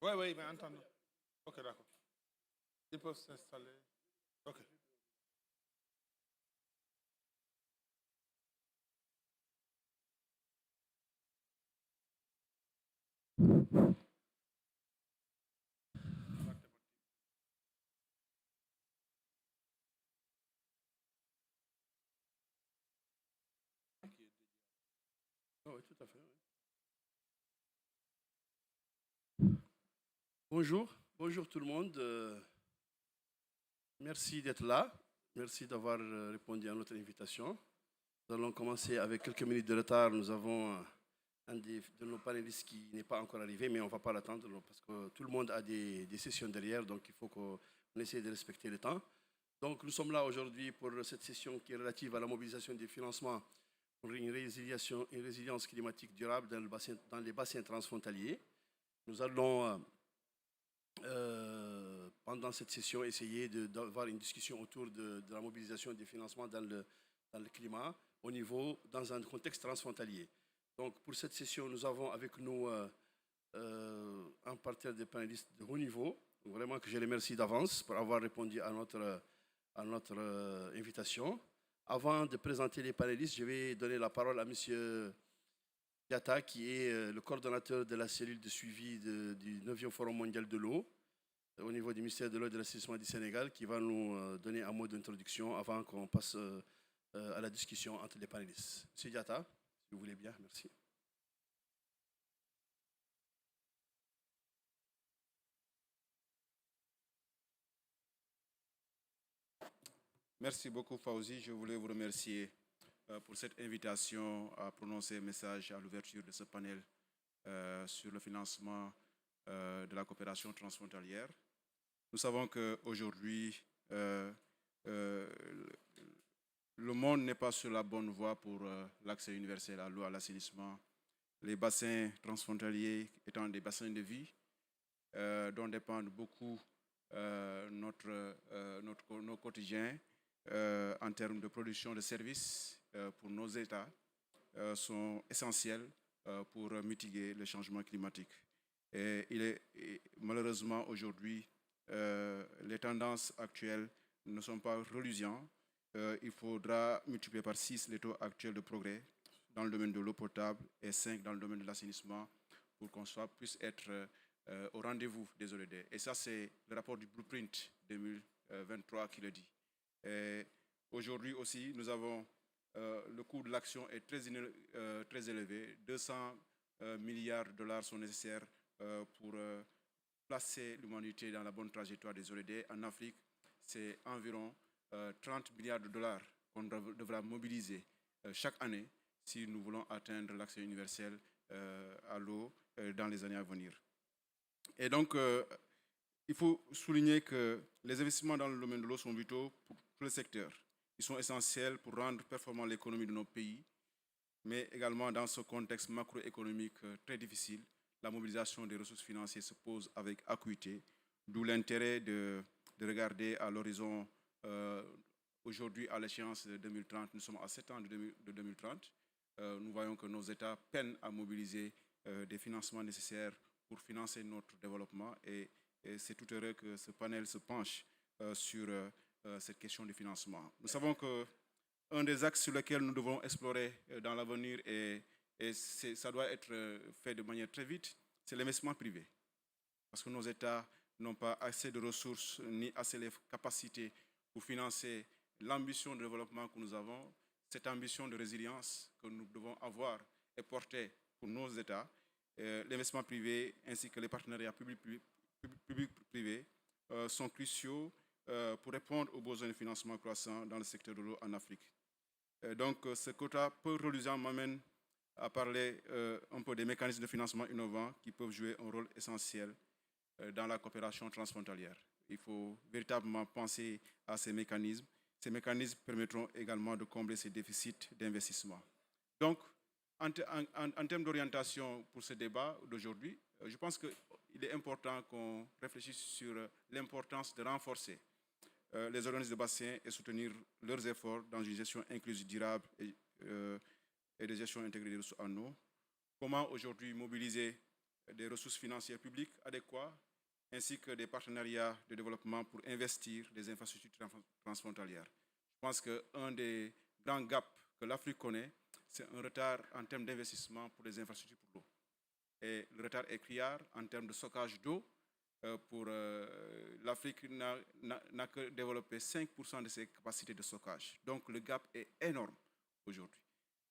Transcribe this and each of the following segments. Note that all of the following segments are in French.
Oui, oui, mais entendu. Ok, d'accord. Ils peuvent s'installer. Ok. Ah oui, tout à fait. Oui. Bonjour, bonjour tout le monde. Merci d'être là. Merci d'avoir répondu à notre invitation. Nous allons commencer avec quelques minutes de retard. Nous avons un de nos panélistes qui n'est pas encore arrivé, mais on ne va pas l'attendre parce que tout le monde a des sessions derrière, donc il faut qu'on essaie de respecter le temps. Donc nous sommes là aujourd'hui pour cette session qui est relative à la mobilisation des financements pour une résilience climatique durable dans les bassins transfrontaliers. Nous allons pendant cette session, essayer d'avoir une discussion autour de la mobilisation des financements dans le climat dans un contexte transfrontalier. Donc, pour cette session, nous avons avec nous un parterre de panélistes de haut niveau. Vraiment que je les remercie d'avance pour avoir répondu à notre invitation. Avant de présenter les panélistes, je vais donner la parole à M. Diatta, qui est le coordonnateur de la cellule de suivi du 9e Forum mondial de l'eau au niveau du ministère de l'eau et de l'assainissement du Sénégal, qui va nous donner un mot d'introduction avant qu'on passe à la discussion entre les panélistes. Monsieur Diatta, si vous voulez bien, merci. Merci beaucoup, Fauzi. Je voulais vous remercier pour cette invitation à prononcer un message à l'ouverture de ce panel sur le financement de la coopération transfrontalière. Nous savons qu'aujourd'hui, euh, le monde n'est pas sur la bonne voie pour l'accès universel à l'eau, à l'assainissement. Les bassins transfrontaliers étant des bassins de vie dont dépendent beaucoup nos quotidiens en termes de production de services pour nos États sont essentiels pour mitiguer le changement climatique. Malheureusement aujourd'hui, les tendances actuelles ne sont pas reluisantes. Il faudra multiplier par 6 les taux actuels de progrès dans le domaine de l'eau potable et 5 dans le domaine de l'assainissement pour qu'on puisse être au rendez-vous des ODD. Et ça, c'est le rapport du Blueprint 2023 qui le dit. Aujourd'hui aussi, nous avons le coût de l'action est très élevé. 200 milliards de dollars sont nécessaires pour placer l'humanité dans la bonne trajectoire des ODD. En Afrique, c'est environ 30 milliards de dollars qu'on devra mobiliser chaque année si nous voulons atteindre l'accès universel à l'eau dans les années à venir. Et donc, il faut souligner que les investissements dans le domaine de l'eau sont vitaux pour tout le secteur. Ils sont essentiels pour rendre performant l'économie de nos pays, mais également dans ce contexte macroéconomique très difficile, la mobilisation des ressources financières se pose avec acuité, d'où l'intérêt de regarder à l'horizon, aujourd'hui à l'échéance de 2030, nous sommes à 7 ans de 2030, nous voyons que nos États peinent à mobiliser des financements nécessaires pour financer notre développement et c'est tout heureux que ce panel se penche sur cette question du financement. Nous savons qu'un des axes sur lesquels nous devons explorer dans l'avenir, et ça doit être fait de manière très vite, c'est l'investissement privé. Parce que nos États n'ont pas assez de ressources ni assez de capacités pour financer l'ambition de développement que nous avons, cette ambition de résilience que nous devons avoir et porter pour nos États. L'investissement privé ainsi que les partenariats publics-privés sont cruciaux pour répondre aux besoins de financement croissants dans le secteur de l'eau en Afrique. Donc, ce quota peu reluisant m'amène à parler un peu des mécanismes de financement innovants qui peuvent jouer un rôle essentiel dans la coopération transfrontalière. Il faut véritablement penser à ces mécanismes. Ces mécanismes permettront également de combler ces déficits d'investissement. Donc, en termes d'orientation pour ce débat d'aujourd'hui, je pense qu'il est important qu'on réfléchisse sur l'importance de renforcer les organismes de bassin et soutenir leurs efforts dans une gestion inclusive, durable et de gestion intégrée des ressources en eau. Comment aujourd'hui mobiliser des ressources financières publiques adéquates, ainsi que des partenariats de développement pour investir des infrastructures transfrontalières. Je pense qu'un des grands gaps que l'Afrique connaît, c'est un retard en termes d'investissement pour les infrastructures pour l'eau. Et le retard est criard en termes de stockage d'eau. L'Afrique n'a que développé 5% de ses capacités de stockage. Donc le gap est énorme aujourd'hui.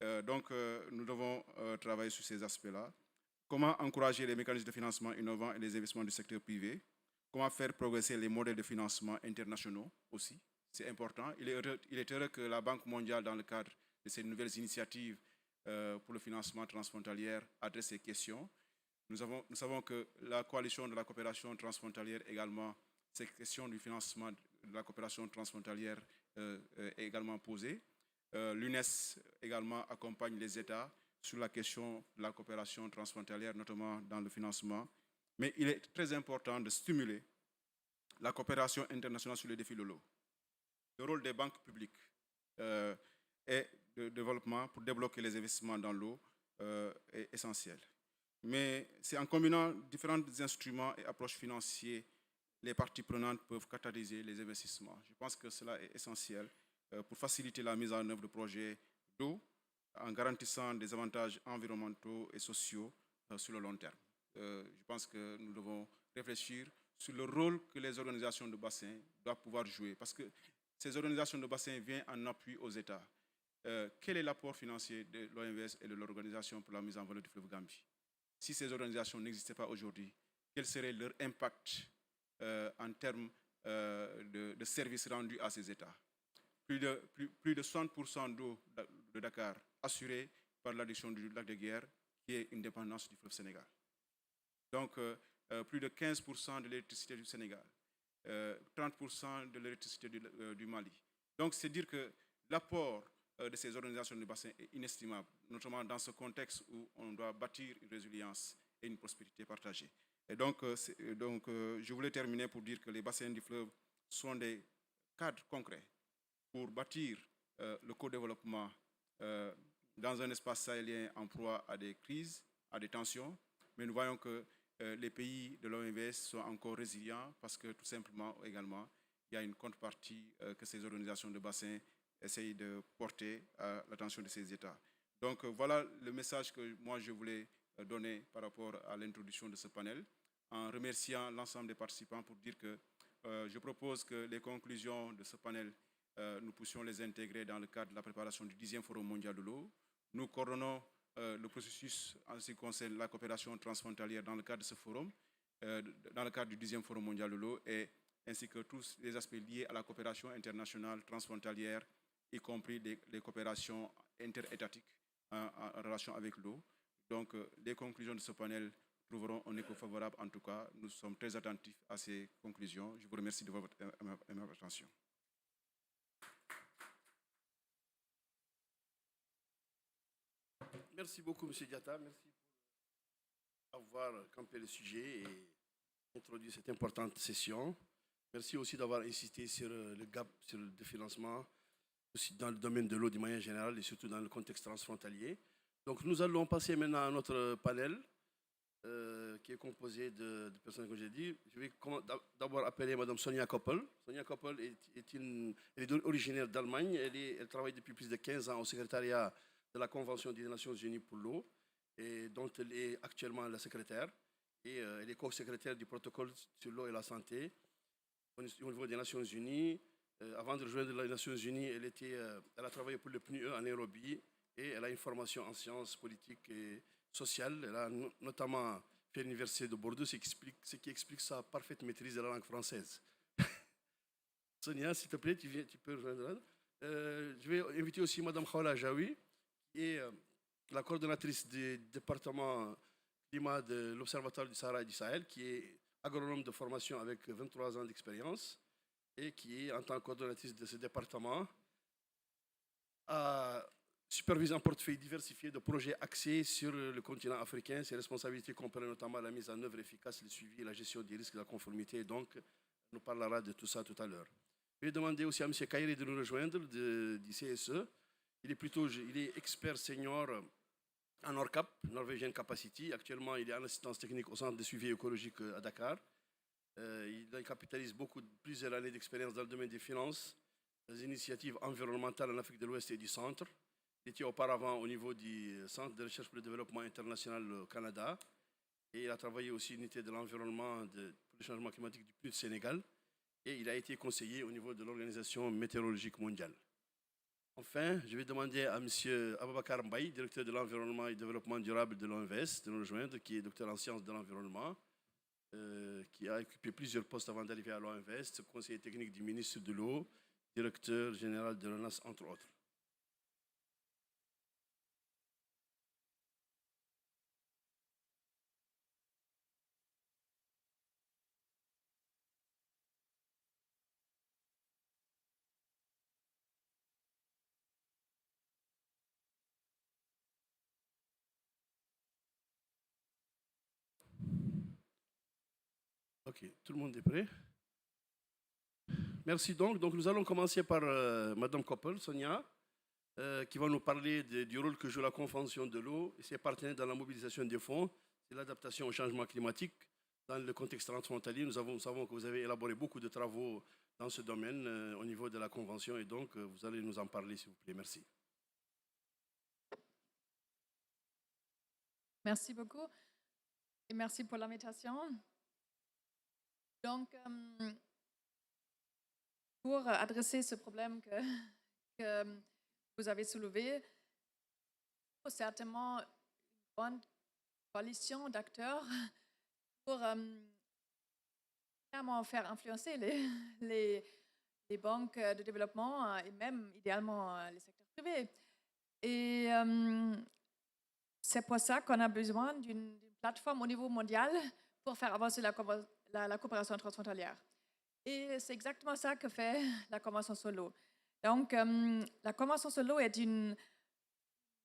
Nous devons travailler sur ces aspects-là. Comment encourager les mécanismes de financement innovants et les investissements du secteur privé? Comment faire progresser les modèles de financement internationaux aussi? C'est important. Il est heureux que la Banque mondiale, dans le cadre de ces nouvelles initiatives pour le financement transfrontalier, adresse ces questions. Nous savons que la coalition de la coopération transfrontalière également, cette question du financement de la coopération transfrontalière est également posée. L'UNES également accompagne les États sur la question de la coopération transfrontalière, notamment dans le financement. Mais il est très important de stimuler la coopération internationale sur les défis de l'eau. Le rôle des banques publiques et de développement pour débloquer les investissements dans l'eau est essentiel. Mais c'est en combinant différents instruments et approches financières, les parties prenantes peuvent catalyser les investissements. Je pense que cela est essentiel pour faciliter la mise en œuvre de projets d'eau en garantissant des avantages environnementaux et sociaux sur le long terme. Je pense que nous devons réfléchir sur le rôle que les organisations de bassin doivent pouvoir jouer, parce que ces organisations de bassin viennent en appui aux États. Quel est l'apport financier de l'OMVS et de l'Organisation pour la mise en valeur du fleuve Gambie? Si ces organisations n'existaient pas aujourd'hui, quel serait leur impact en termes de services rendus à ces États? Plus de 60% d'eau de Dakar assurée par l'adduction du lac de Guiers, qui est une dépendance du fleuve Sénégal. Donc, plus de 15% de l'électricité du Sénégal, 30% de l'électricité du Mali. Donc, c'est dire que l'apport de ces organisations de bassin est inestimable, notamment dans ce contexte où on doit bâtir une résilience et une prospérité partagée. Et donc, je voulais terminer pour dire que les bassins du fleuve sont des cadres concrets pour bâtir le co-développement dans un espace sahélien en proie à des crises, à des tensions. Mais nous voyons que les pays de l'OMVS sont encore résilients parce que tout simplement également, il y a une contrepartie que ces organisations de bassin essayent de porter à l'attention de ces États. Donc voilà le message que moi je voulais donner par rapport à l'introduction de ce panel, en remerciant l'ensemble des participants pour dire que je propose que les conclusions de ce panel, nous puissions les intégrer dans le cadre de la préparation du 10e Forum mondial de l'eau. Nous coordonnons le processus en ce qui concerne la coopération transfrontalière dans le cadre de ce forum, dans le cadre du 10e Forum mondial de l'eau, ainsi que tous les aspects liés à la coopération internationale transfrontalière, y compris les coopérations interétatiques en relation avec l'eau. Donc, les conclusions de ce panel trouveront un écho favorable. En tout cas, nous sommes très attentifs à ces conclusions. Je vous remercie de votre attention. Merci beaucoup, M. Diatta. Merci pour avoir campé le sujet et introduit cette importante session. Merci aussi d'avoir insisté sur le gap, sur le définancement, aussi dans le domaine de l'eau de manière générale et surtout dans le contexte transfrontalier. Donc nous allons passer maintenant à notre panel qui est composé de personnes que j'ai dit. Je vais d'abord appeler Mme Sonia Koppel. Sonia Koppel est originaire d'Allemagne. Elle travaille depuis plus de 15 ans au secrétariat de la Convention des Nations Unies pour l'eau, et dont elle est actuellement la secrétaire. Et elle est co-secrétaire du protocole sur l'eau et la santé au niveau des Nations Unies. Avant de rejoindre les Nations Unies, elle a travaillé pour le PNUE en Nairobi et elle a une formation en sciences politiques et sociales. Elle a notamment fait l'université de Bordeaux, ce qui explique sa parfaite maîtrise de la langue française. Sonia, s'il te plaît, tu peux rejoindre. Je vais inviter aussi Mme Khawla Jaoui, qui est la coordonnatrice du département climat de l'Observatoire du Sahara et du Sahel, qui est agronome de formation avec 23 ans d'expérience et qui, en tant que coordonnatrice de ce département, supervise un portefeuille diversifié de projets axés sur le continent africain. Ses responsabilités comprennent notamment la mise en œuvre efficace, le suivi et la gestion des risques de la conformité. Donc, on nous parlera de tout ça tout à l'heure. Je vais demander aussi à M. Kairi de nous rejoindre du CSE. Il est expert senior en NORCAP, Norwegian Capacity. Actuellement, il est en assistance technique au centre de suivi écologique à Dakar. Il capitalise plusieurs années d'expérience dans le domaine des finances, des initiatives environnementales en Afrique de l'Ouest et du Centre. Il était auparavant au niveau du Centre de recherche pour le développement international au Canada. Et il a travaillé aussi à l'unité de l'environnement pour le changement climatique du PNUD Sénégal. Et il a été conseiller au niveau de l'Organisation météorologique mondiale. Enfin, je vais demander à M. Aboubakar Mbaye, directeur de l'environnement et développement durable de l'OMVS, de nous rejoindre, qui est docteur en sciences de l'environnement, qui a occupé plusieurs postes avant d'arriver à l'OMVS, conseiller technique du ministre de l'eau, directeur général de l'ONAS, entre autres. Ok, tout le monde est prêt? Merci donc. Donc nous allons commencer par Madame Koppel, Sonia, qui va nous parler du rôle que joue la Convention de l'eau et ses partenaires dans la mobilisation des fonds et l'adaptation au changement climatique. Dans le contexte transfrontalier, nous savons que vous avez élaboré beaucoup de travaux dans ce domaine au niveau de la Convention et donc vous allez nous en parler, s'il vous plaît. Merci. Merci beaucoup et merci pour l'invitation. Donc, pour adresser ce problème que vous avez soulevé, il faut certainement une grande coalition d'acteurs pour vraiment faire influencer les banques de développement et même idéalement les secteurs privés. Et c'est pour ça qu'on a besoin d'une plateforme au niveau mondial pour faire avancer la coopération transfrontalière. Et c'est exactement ça que fait la Convention sur l'eau. Donc, la Convention sur l'eau est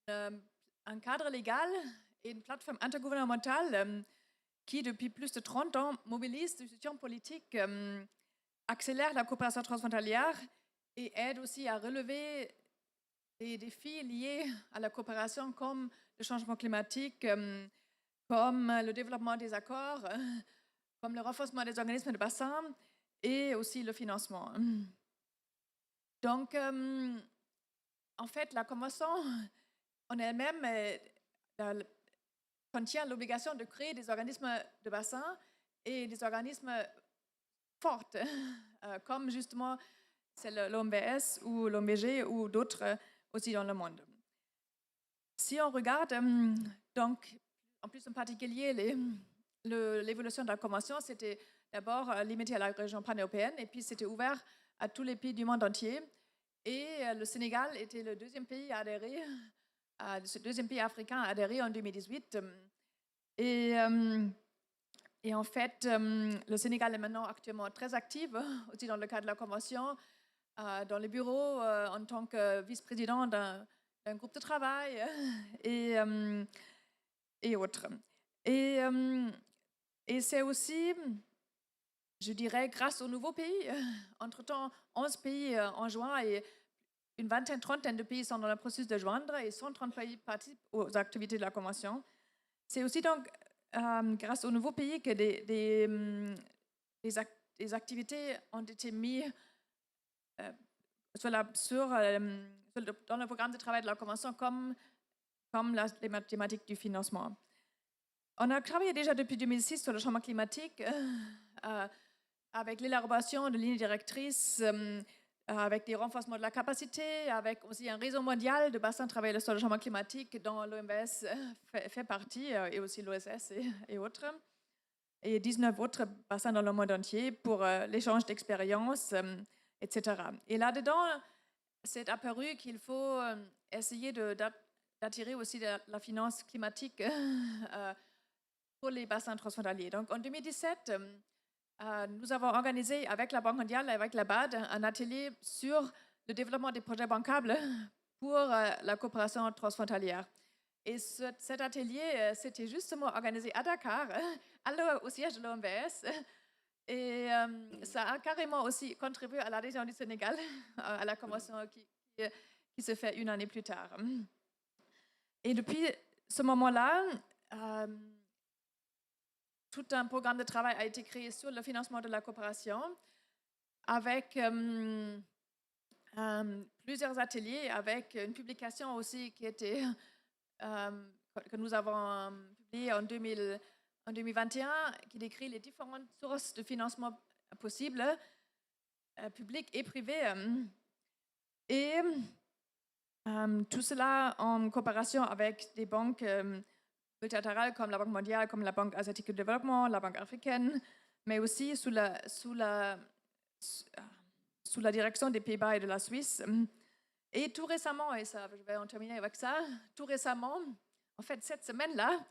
un cadre légal et une plateforme intergouvernementale qui, depuis plus de 30 ans, mobilise des institutions politiques, accélère la coopération transfrontalière et aide aussi à relever des défis liés à la coopération comme le changement climatique, comme le développement des accords, comme le renforcement des organismes de bassin et aussi le financement. Donc, en fait, la Convention en elle-même contient l'obligation de créer des organismes de bassin et des organismes forts, comme justement l'OMVS ou l'OMVG ou d'autres aussi dans le monde. Si on regarde, donc, en plus en particulier, l'évolution de la Convention, c'était d'abord limité à la région pan-européenne et puis c'était ouvert à tous les pays du monde entier. Et le Sénégal était le deuxième pays à adhérer, ce deuxième pays africain à adhérer en 2018. Et en fait, le Sénégal est maintenant actuellement très actif, aussi dans le cadre de la Convention, dans le bureau en tant que vice-président d'un groupe de travail et autres. Et c'est aussi, je dirais, grâce aux nouveaux pays. Entre-temps, 11 pays ont joint et une vingtaine, trentaine de pays sont dans le processus de joindre et 130 pays participent aux activités de la Convention. C'est aussi donc grâce aux nouveaux pays que des activités ont été mises dans le programme de travail de la Convention comme les mathématiques du financement. On a travaillé déjà depuis 2006 sur le changement climatique avec l'élaboration de lignes directrices, avec des renforcements de la capacité, avec aussi un réseau mondial de bassins de travail sur le changement climatique dont l'OMVS fait partie et aussi l'OSS et autres. Et 19 autres bassins dans le monde entier pour l'échange d'expériences, etc. Et là-dedans, c'est apparu qu'il faut essayer d'attirer aussi la finance climatique pour les bassins transfrontaliers. Donc en 2017, nous avons organisé avec la Banque mondiale et avec la BAD un atelier sur le développement des projets bancables pour la coopération transfrontalière. Et cet atelier, c'était justement organisé à Dakar, au siège de l'OMVS. Et ça a carrément aussi contribué à l'adhésion du Sénégal à la Convention qui se fait une année plus tard. Et depuis ce moment-là, tout un programme de travail a été créé sur le financement de la coopération avec plusieurs ateliers, avec une publication aussi qui était, que nous avons publiée en 2021, qui décrit les différentes sources de financement possibles, publiques et privées. Et tout cela en coopération avec des banques multilatérales comme la Banque mondiale, comme la Banque asiatique de développement, la Banque africaine, mais aussi sous la direction des Pays-Bas et de la Suisse. Et tout récemment, et ça, je vais en terminer avec ça, tout récemment, en fait, cette semaine-là,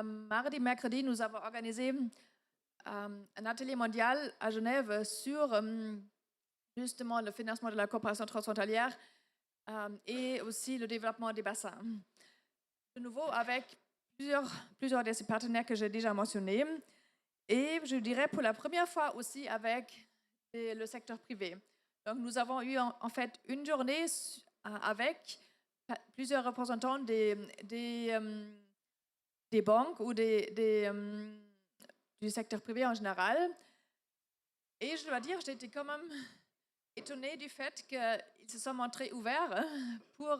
mardi, mercredi, nous avons organisé un atelier mondial à Genève sur justement le financement de la coopération transfrontalière et aussi le développement des bassins. De nouveau, avec plusieurs de ces partenaires que j'ai déjà mentionnés, et je dirais pour la première fois aussi avec le secteur privé. Donc, nous avons eu en fait une journée avec plusieurs représentants des banques ou du secteur privé en général. Et je dois dire, j'étais quand même étonnée du fait qu'ils se sont montrés ouverts pour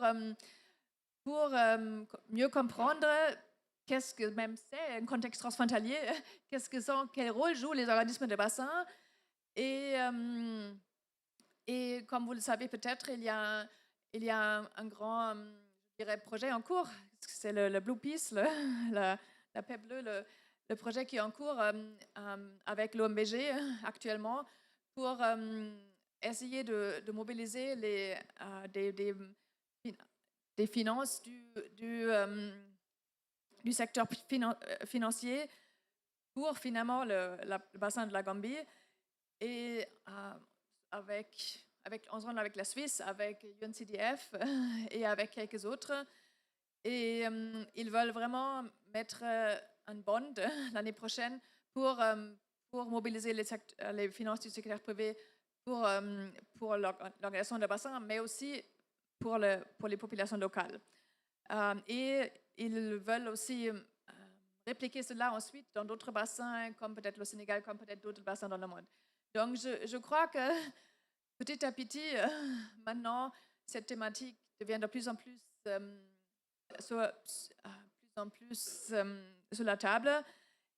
mieux comprendre qu'est-ce que même c'est un contexte transfrontalier, quel rôle jouent les organismes de bassin. Et comme vous le savez peut-être, il y a un grand projet en cours. C'est le Blue Peace, la paix bleue, le projet qui est en cours avec l'OMBG actuellement pour essayer de mobiliser des finances du secteur financier pour finalement le bassin de la Gambie et ensemble avec la Suisse, avec UNCDF et avec quelques autres. Et ils veulent vraiment mettre un bond l'année prochaine pour mobiliser les finances du secteur privé pour l'organisation de bassin, mais aussi pour les populations locales. Et ils veulent aussi répliquer cela ensuite dans d'autres bassins, comme peut-être le Sénégal, comme peut-être d'autres bassins dans le monde. Donc, je crois que petit à petit, maintenant, cette thématique devient de plus en plus sur la table.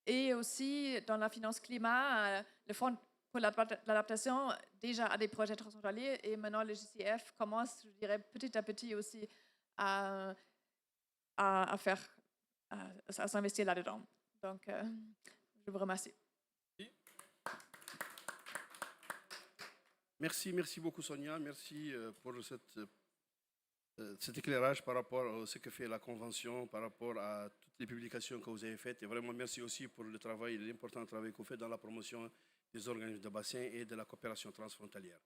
Et aussi, dans la finance climat, le Fonds pour l'adaptation déjà a des projets transfrontaliers et maintenant le JCF commence, je dirais, petit à petit aussi à s'investir là-dedans. Donc, je vous remercie. Merci beaucoup Sonia, merci pour cet éclairage par rapport à ce que fait la Convention, par rapport à toutes les publications que vous avez faites et vraiment merci aussi pour le travail, l'important travail que vous faites dans la promotion des organismes de bassin et de la coopération transfrontalière.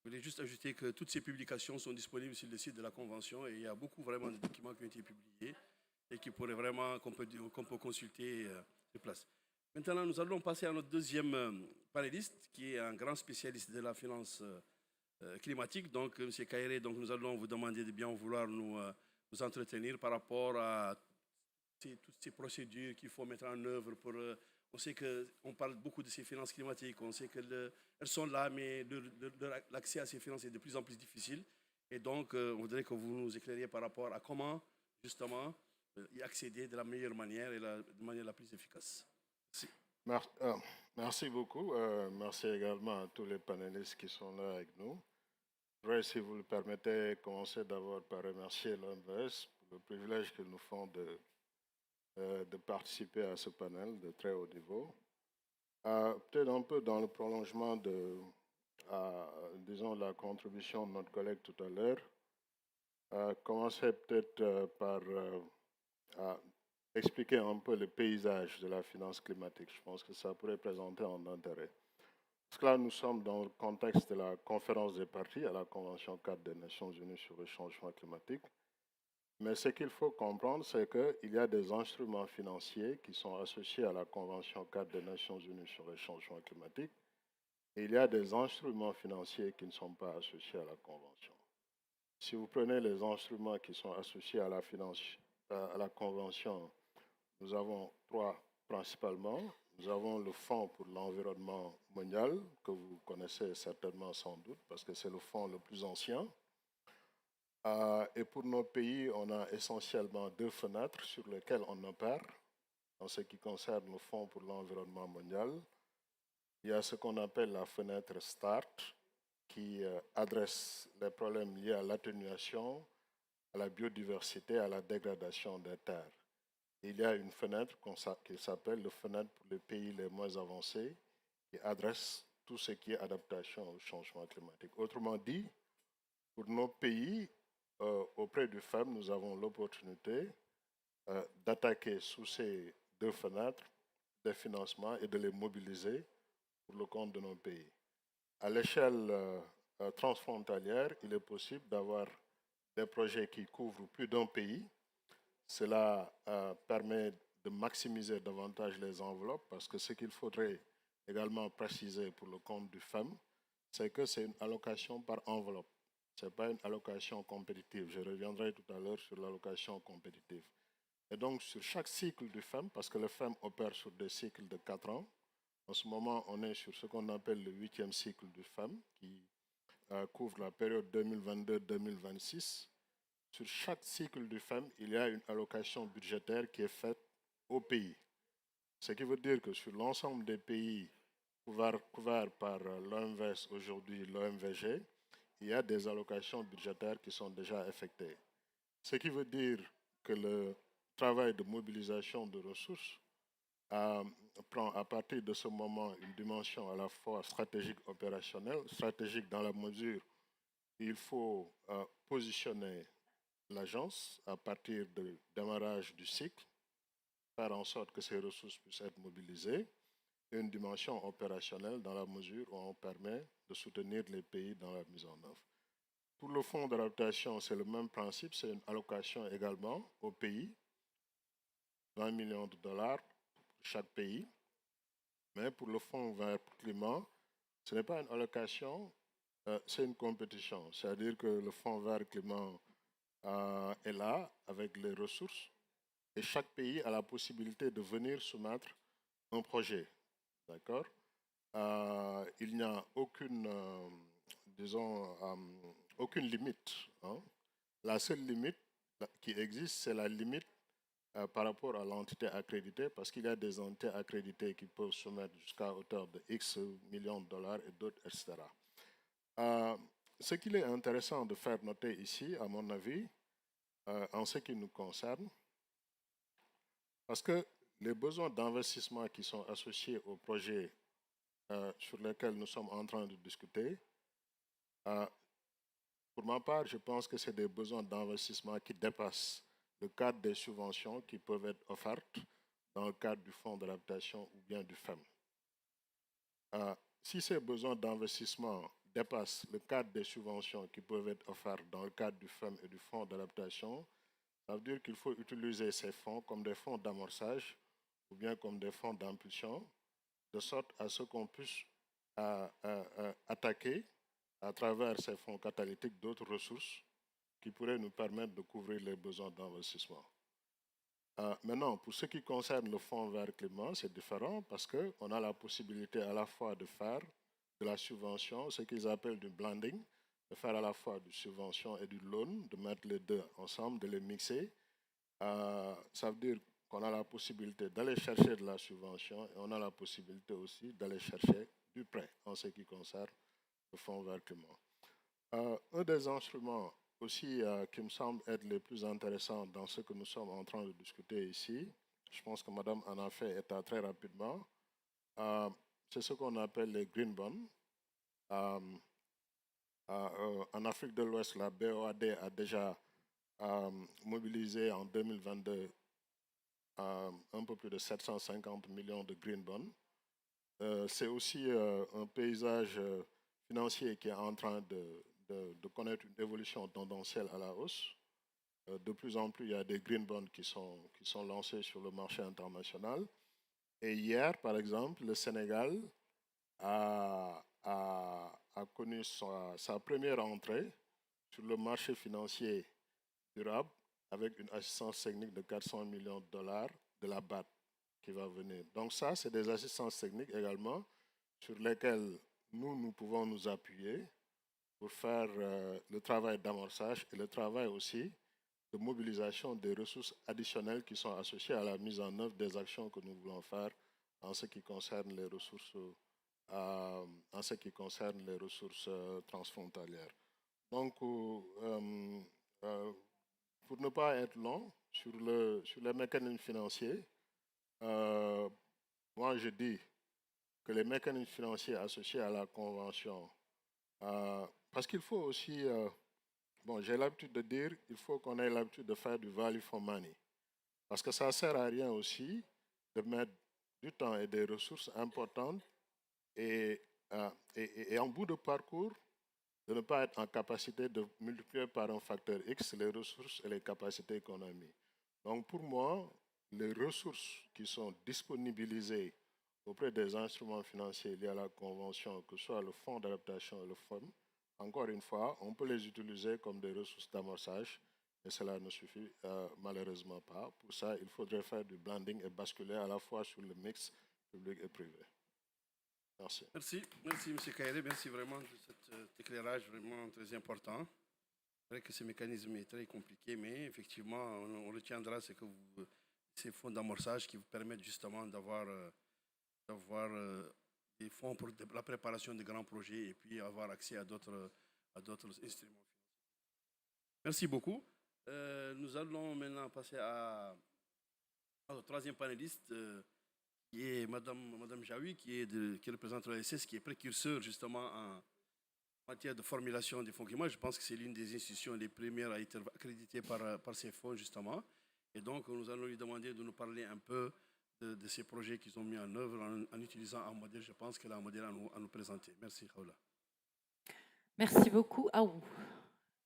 Je voulais juste ajouter que toutes ces publications sont disponibles sur le site de la Convention et il y a beaucoup vraiment de documents qui ont été publiés et qui pourraient vraiment, qu'on peut consulter sur place. Maintenant, nous allons passer à notre deuxième panéliste, qui est un grand spécialiste de la finance climatique. Donc, M. Kairé, donc nous allons vous demander de bien vouloir nous entretenir par rapport à toutes ces procédures qu'il faut mettre en œuvre pour... on sait qu'on parle beaucoup de ces finances climatiques, on sait qu'elles sont là, mais l'accès à ces finances est de plus en plus difficile. Et donc, on voudrait que vous nous éclairiez par rapport à comment, justement, y accéder de la meilleure manière et de manière la plus efficace. Merci. Merci beaucoup. Merci également à tous les panélistes qui sont là avec nous. Je voudrais, si vous le permettez, commencer d'abord par remercier l'OMBS pour le privilège qu'ils nous font de participer à ce panel de très haut niveau. Peut-être un peu dans le prolongement de, disons, la contribution de notre collègue tout à l'heure, commencer peut-être par expliquer un peu le paysage de la finance climatique. Je pense que ça pourrait présenter un intérêt. Parce que là, nous sommes dans le contexte de la conférence des parties à la Convention 4 des Nations Unies sur le changement climatique. Mais ce qu'il faut comprendre, c'est qu'il y a des instruments financiers qui sont associés à la Convention 4 des Nations Unies sur le changement climatique. Et il y a des instruments financiers qui ne sont pas associés à la Convention. Si vous prenez les instruments qui sont associés à la finance à la Convention, nous avons trois principalement. Nous avons le Fonds pour l'environnement mondial, que vous connaissez certainement sans doute, parce que c'est le fonds le plus ancien. Et pour nos pays, on a essentiellement deux fenêtres sur lesquelles on opère. En ce qui concerne le Fonds pour l'environnement mondial, il y a ce qu'on appelle la fenêtre START, qui adresse les problèmes liés à l'atténuation, à la biodiversité, à la dégradation des terres. Il y a une fenêtre qui s'appelle la fenêtre pour les pays les moins avancés, qui adresse tout ce qui est adaptation au changement climatique. Autrement dit, pour nos pays, auprès du FEM, nous avons l'opportunité d'attaquer sous ces deux fenêtres des financements et de les mobiliser pour le compte de nos pays. À l'échelle transfrontalière, il est possible d'avoir des projets qui couvrent plus d'un pays. Cela permet de maximiser davantage les enveloppes parce que ce qu'il faudrait également préciser pour le compte du FEM, c'est que c'est une allocation par enveloppe. Ce n'est pas une allocation compétitive. Je reviendrai tout à l'heure sur l'allocation compétitive. Et donc, sur chaque cycle du FEM, parce que le FEM opère sur des cycles de 4 ans, en ce moment, on est sur ce qu'on appelle le 8e cycle du FEM, qui couvre la période 2022-2026. Sur chaque cycle du FEM, il y a une allocation budgétaire qui est faite au pays. Ce qui veut dire que sur l'ensemble des pays couverts par l'OMVS, aujourd'hui l'OMVG, il y a des allocations budgétaires qui sont déjà effectuées. Ce qui veut dire que le travail de mobilisation de ressources prend à partir de ce moment une dimension à la fois stratégique opérationnelle, stratégique dans la mesure où il faut positionner l'agence à partir du démarrage du cycle, faire en sorte que ces ressources puissent être mobilisées, et une dimension opérationnelle dans la mesure où on permet de soutenir les pays dans la mise en œuvre. Pour le fonds d'adaptation, c'est le même principe, c'est une allocation également au pays, 20 millions de dollars pour chaque pays. Mais pour le fonds vert climat, ce n'est pas une allocation, c'est une compétition. C'est-à-dire que le fonds vert climat est là avec les ressources et chaque pays a la possibilité de venir soumettre un projet. D'accord? Il n'y a aucune, aucune limite. Hein. La seule limite qui existe, c'est la limite par rapport à l'entité accréditée, parce qu'il y a des entités accréditées qui peuvent soumettre jusqu'à hauteur de X millions de dollars et d'autres, etc. Ce qu'il est intéressant de faire noter ici, à mon avis, en ce qui nous concerne, parce que les besoins d'investissement qui sont associés aux projets sur lesquels nous sommes en train de discuter, pour ma part, je pense que c'est des besoins d'investissement qui dépassent le cadre des subventions qui peuvent être offertes dans le cadre du fonds d'adaptation ou bien du FEM. Si ces besoins d'investissement dépassent le cadre des subventions qui peuvent être offertes dans le cadre du FEM et du fonds d'adaptation, ça veut dire qu'il faut utiliser ces fonds comme des fonds d'amorçage ou bien comme des fonds d'impulsion, de sorte à ce qu'on puisse attaquer à travers ces fonds catalytiques d'autres ressources qui pourraient nous permettre de couvrir les besoins d'investissement. Maintenant, pour ce qui concerne le fonds vert climat, c'est différent parce qu'on a la possibilité à la fois de faire de la subvention, ce qu'ils appellent du blending, de faire à la fois du subvention et du loan, de mettre les deux ensemble, de les mixer. Ça veut dire qu'on a la possibilité d'aller chercher de la subvention et on a la possibilité aussi d'aller chercher du prêt en ce qui concerne le fonds vert climat. Un des instruments aussi qui me semble être les plus intéressants dans ce que nous sommes en train de discuter ici, je pense que Mme en a fait état très rapidement, c'est ce qu'on appelle les green bonds. En Afrique de l'Ouest, la BOAD a déjà mobilisé en 2022 un peu plus de 750 millions de green bonds. C'est aussi un paysage financier qui est en train de connaître une évolution tendancielle à la hausse. De plus en plus, il y a des green bonds qui sont lancés sur le marché international. Et hier, par exemple, le Sénégal a connu sa première entrée sur le marché financier durable avec une assistance technique de 400 millions de dollars de la BAD qui va venir. Donc ça, c'est des assistances techniques également sur lesquelles nous pouvons nous appuyer pour faire le travail d'amorçage et le travail aussi de mobilisation des ressources additionnelles qui sont associées à la mise en œuvre des actions que nous voulons faire en ce qui concerne les ressources, transfrontalières. Donc, pour ne pas être long sur les mécanismes financiers, moi je dis que les mécanismes financiers associés à la Convention, parce qu'il faut aussi, j'ai l'habitude de dire, il faut qu'on ait l'habitude de faire du value for money. Parce que ça ne sert à rien aussi de mettre du temps et des ressources importantes et en bout de parcours, de ne pas être en capacité de multiplier par un facteur X les ressources et les capacités qu'on a mis. Donc pour moi, les ressources qui sont disponibilisées auprès des instruments financiers liés à la Convention, que ce soit le fonds d'adaptation et le FOM, encore une fois, on peut les utiliser comme des ressources d'amorçage, et cela ne suffit malheureusement pas. Pour ça, il faudrait faire du blending et basculer à la fois sur le mix public et privé. Merci. Merci, M. Kairé. Merci vraiment de cet éclairage vraiment très important. C'est vrai que ce mécanisme est très compliqué, mais effectivement, on retiendra ce que ces fonds d'amorçage qui vous permettent justement d'avoir des fonds pour la préparation de grands projets et puis avoir accès à d'autres instruments. Merci beaucoup. Nous allons maintenant passer au troisième panéliste, qui est Madame Jaoui, qui représente l'OSS, qui est précurseur justement en matière de formulation des fonds climat. Je pense que c'est l'une des institutions les premières à être accréditées par ces fonds justement. Et donc, nous allons lui demander de nous parler un peu de ces projets qu'ils ont mis en œuvre en utilisant un modèle. Je pense qu'elle a un modèle à nous présenter. Merci, Khawla. Merci beaucoup.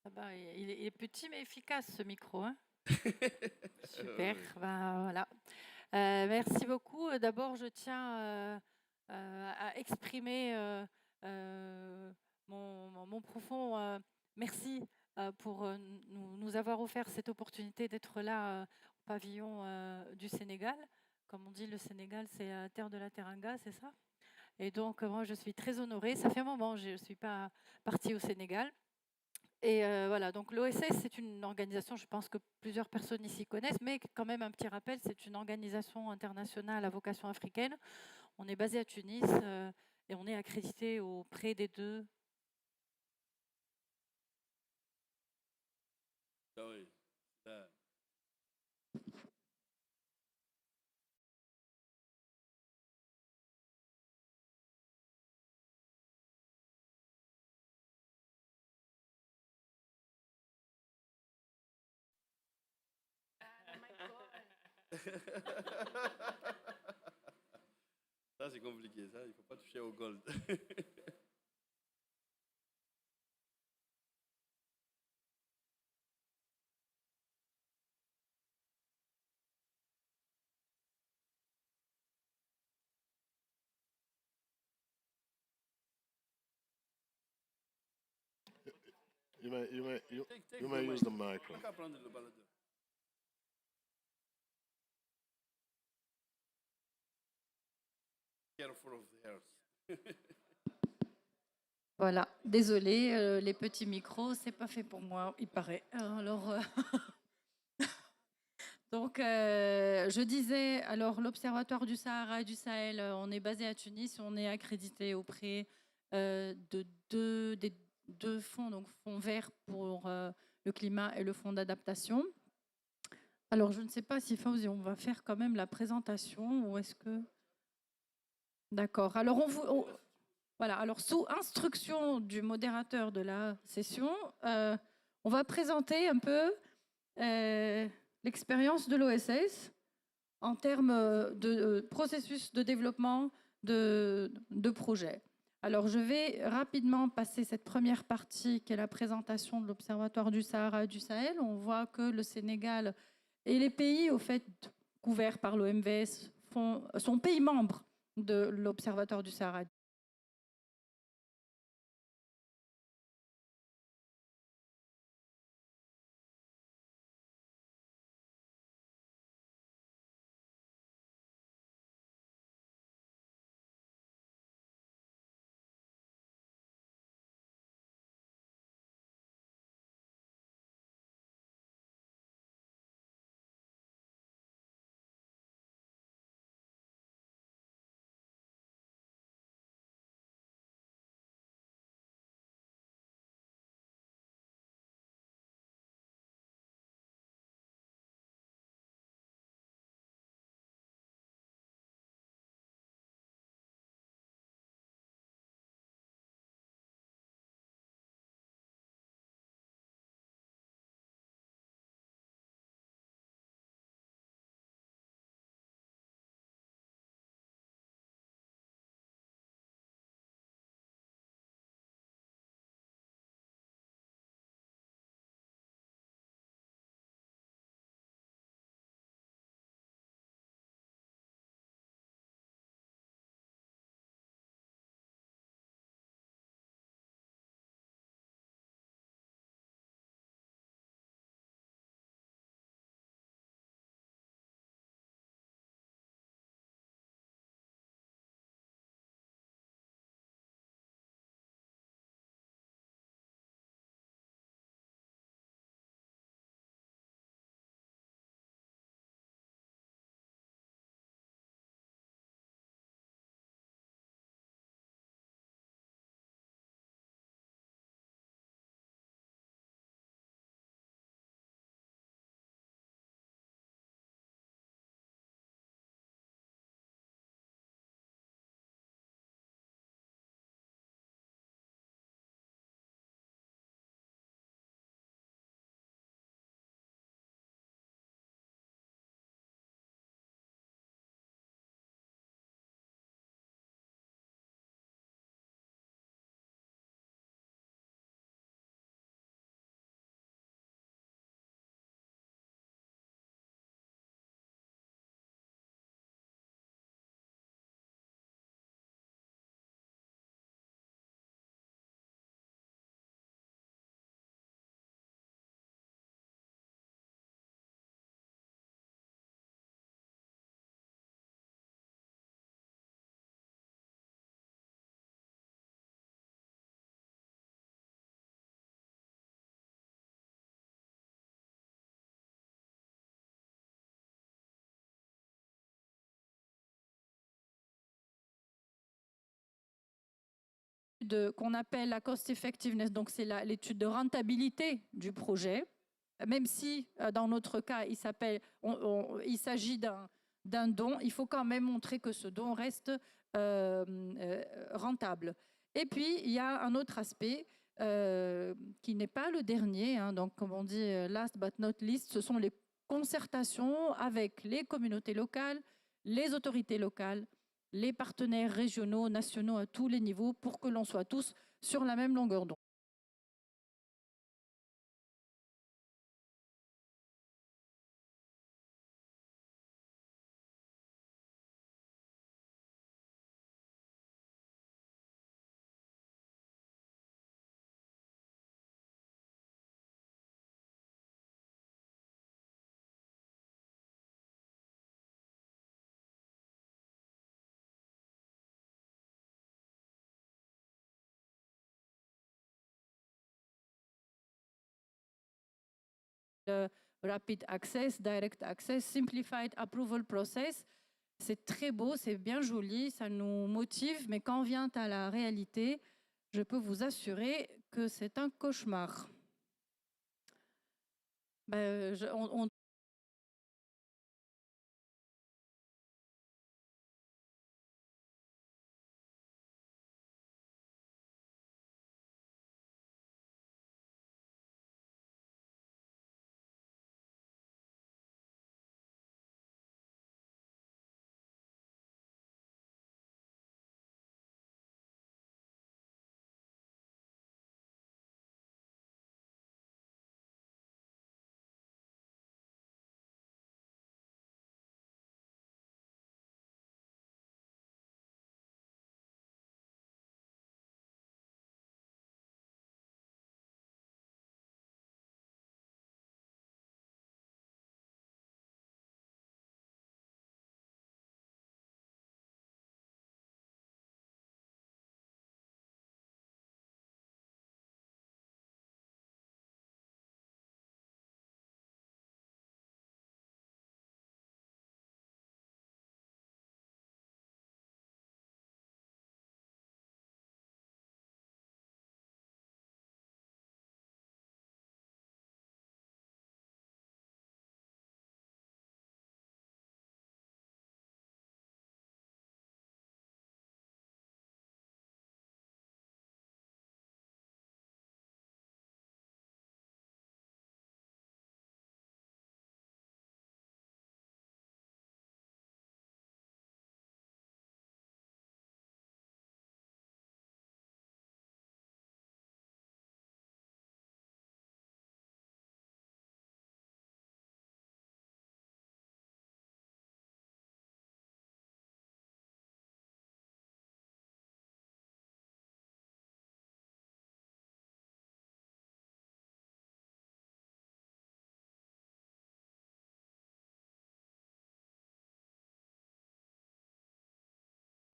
Il est petit mais efficace ce micro. Hein. Super. Voilà. Merci beaucoup. D'abord, je tiens à exprimer mon profond merci pour nous avoir offert cette opportunité d'être là au pavillon du Sénégal. Comme on dit, le Sénégal, c'est la terre de la teranga, c'est ça? Et donc, moi, je suis très honorée. Ça fait un moment, je ne suis pas partie au Sénégal. Et voilà, donc l'OSS, c'est une organisation, je pense que plusieurs personnes ici connaissent, mais quand même un petit rappel, c'est une organisation internationale à vocation africaine. On est basé à Tunis et on est accrédité auprès des deux. Ah oui. Ça, c'est compliqué, ça. Il ne faut pas toucher au gold. You Take may the use the micro. On va prendre le baladeur. Careful of the hairs. Voilà, désolé, les petits micros, c'est pas fait pour moi, il paraît. Alors, donc, je disais, alors l'Observatoire du Sahara et du Sahel, on est basé à Tunis, on est accrédité auprès des deux fonds, donc fonds vert pour le climat et le fonds d'adaptation. Alors, je ne sais pas si Fawzi, on va faire quand même la présentation ou est-ce que... D'accord. Alors, voilà. Alors, sous instruction du modérateur de la session, on va présenter un peu l'expérience de l'OSS en termes de processus de développement de projets. Alors, je vais rapidement passer cette première partie qui est la présentation de l'Observatoire du Sahara et du Sahel. On voit que le Sénégal et les pays, au fait, couverts par l'OMVS sont pays membres de l'Observatoire du Sahara. qu'on appelle la cost effectiveness, donc c'est l'étude de rentabilité du projet, même si dans notre cas, il s'agit d'un don, il faut quand même montrer que ce don reste rentable. Et puis, il y a un autre aspect qui n'est pas le dernier, hein, donc comme on dit last but not least, ce sont les concertations avec les communautés locales, les autorités locales, les partenaires régionaux, nationaux à tous les niveaux pour que l'on soit tous sur la même longueur d'onde. Rapid Access, Direct Access, Simplified Approval Process. C'est très beau, c'est bien joli, ça nous motive, mais quand vient à la réalité, je peux vous assurer que c'est un cauchemar.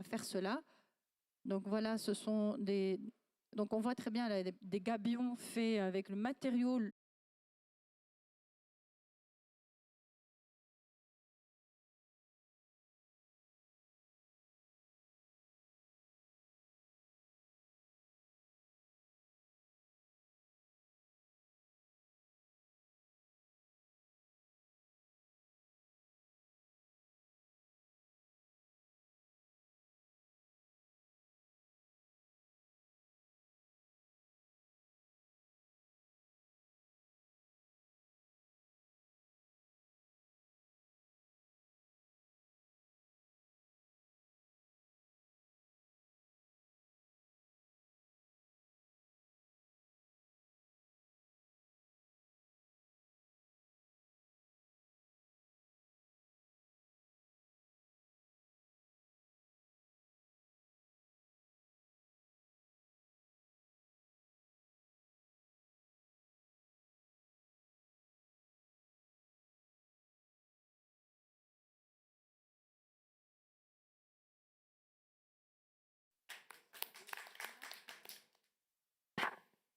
On va faire cela. Donc voilà, ce sont des... Donc on voit très bien là, des gabions faits avec le matériau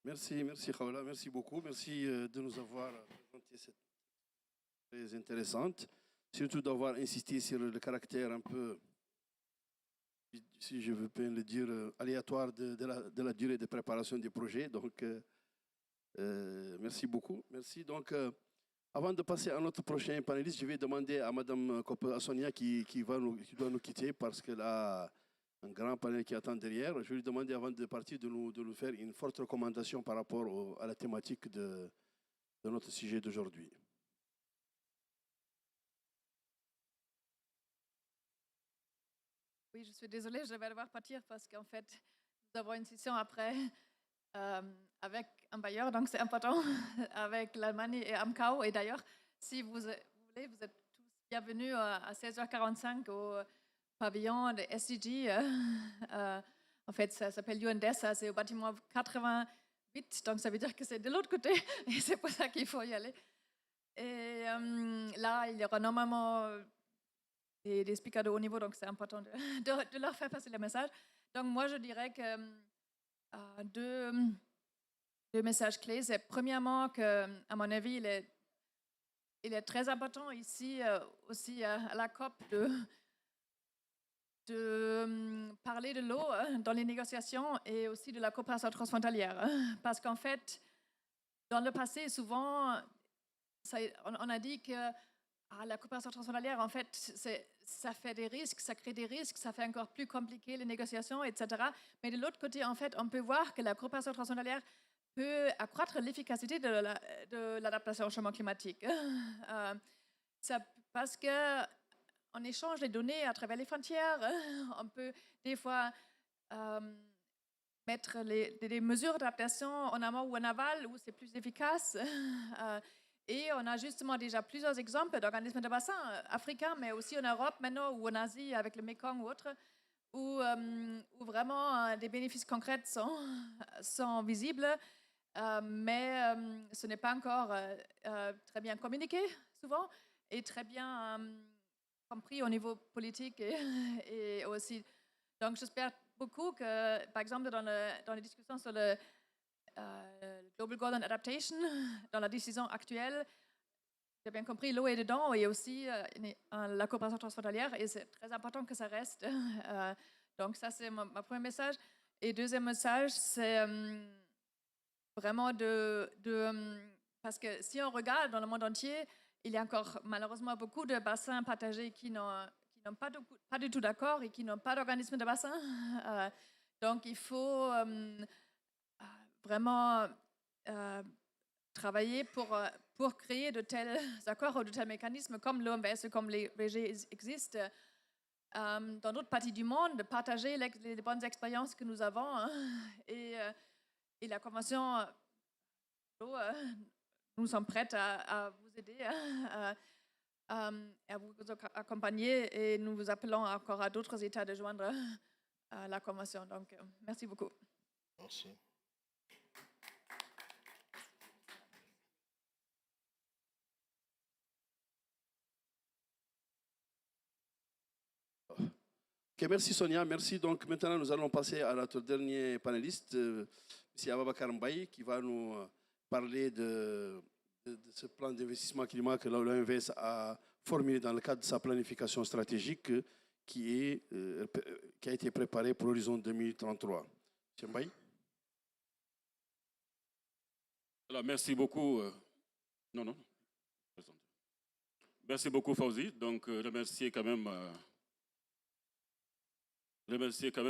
Merci, merci Khawla, merci beaucoup. Merci de nous avoir présenté cette très intéressante. Surtout d'avoir insisté sur le caractère un peu si je veux bien le dire, aléatoire de la durée de préparation du projet. Donc, merci beaucoup. Merci. Donc, avant de passer à notre prochain panéliste, je vais demander à Madame à Sonia qui doit nous quitter parce qu'elle a un grand panel qui attend derrière. Je vais lui demander avant de partir de nous faire une forte recommandation par rapport à la thématique de notre sujet d'aujourd'hui. Oui, je suis désolée, je vais devoir partir parce qu'en fait, nous avons une session après avec un bailleur, donc c'est important, avec l'Allemagne et AMCAO. Et d'ailleurs, si vous voulez, vous êtes tous bienvenus à 16h45 au pavillon de SDG. En fait, ça s'appelle UNDESA, c'est au bâtiment 88, donc ça veut dire que c'est de l'autre côté, et c'est pour ça qu'il faut y aller. Et là, il y aura normalement des speakers de haut niveau, donc c'est important de leur faire passer le message. Donc moi, je dirais que deux messages clés. C'est premièrement que, à mon avis, il est très important ici aussi à la COP de parler de l'eau dans les négociations et aussi de la coopération transfrontalière. Parce qu'en fait, dans le passé, souvent, on a dit que la coopération transfrontalière, en fait, ça fait des risques, ça crée des risques, ça fait encore plus compliqué les négociations, etc. Mais de l'autre côté, en fait, on peut voir que la coopération transfrontalière peut accroître l'efficacité de l'adaptation au changement climatique. Parce qu'on échange les données à travers les frontières, on peut des fois mettre des mesures d'adaptation en amont ou en aval où c'est plus efficace. Et on a justement déjà plusieurs exemples d'organismes de bassin africains, mais aussi en Europe maintenant ou en Asie avec le Mekong ou autre, où vraiment des bénéfices concrets sont visibles, mais ce n'est pas encore très bien communiqué souvent et très bien compris au niveau politique et aussi. Donc j'espère beaucoup que, par exemple, dans les discussions sur le Global Goal and Adaptation, dans la décision actuelle, j'ai bien compris, l'eau est dedans et aussi la coopération transfrontalière, et c'est très important que ça reste. Donc ça, c'est mon premier message. Et deuxième message, c'est vraiment parce que si on regarde dans le monde entier, il y a encore malheureusement beaucoup de bassins partagés qui n'ont pas du tout d'accord et qui n'ont pas d'organisme de bassin. Donc il faut vraiment travailler pour créer de tels accords ou de tels mécanismes comme l'OMS, comme les VG existent dans d'autres parties du monde, de partager les bonnes expériences que nous avons. Et la Convention, nous sommes prêtes à vous aider, à vous accompagner, et nous vous appelons encore à d'autres États de joindre la Convention. Donc, merci beaucoup. Merci. Ok, merci Sonia, merci. Donc maintenant nous allons passer à notre dernier panéliste, M. Ababakar Mbaye, qui va nous parler de ce plan d'investissement climat que l'OMVS a formulé dans le cadre de sa planification stratégique qui a été préparée pour l'horizon 2033. M. Mbaye. Alors, merci beaucoup. Merci beaucoup, Fauzi. Donc, remercier quand même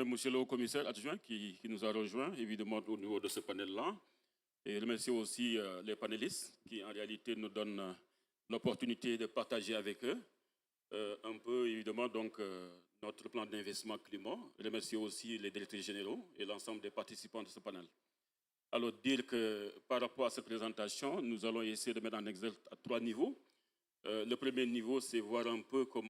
monsieur le haut-commissaire adjoint qui nous a rejoints, évidemment, au niveau de ce panel-là. Et remercier aussi les panélistes qui, en réalité, nous donnent l'opportunité de partager avec eux un peu, évidemment, donc, notre plan d'investissement climat. Remercier aussi les directeurs généraux et l'ensemble des participants de ce panel. Alors, dire que par rapport à cette présentation, nous allons essayer de mettre en exergue à 3 niveaux. Le premier niveau, c'est voir un peu comment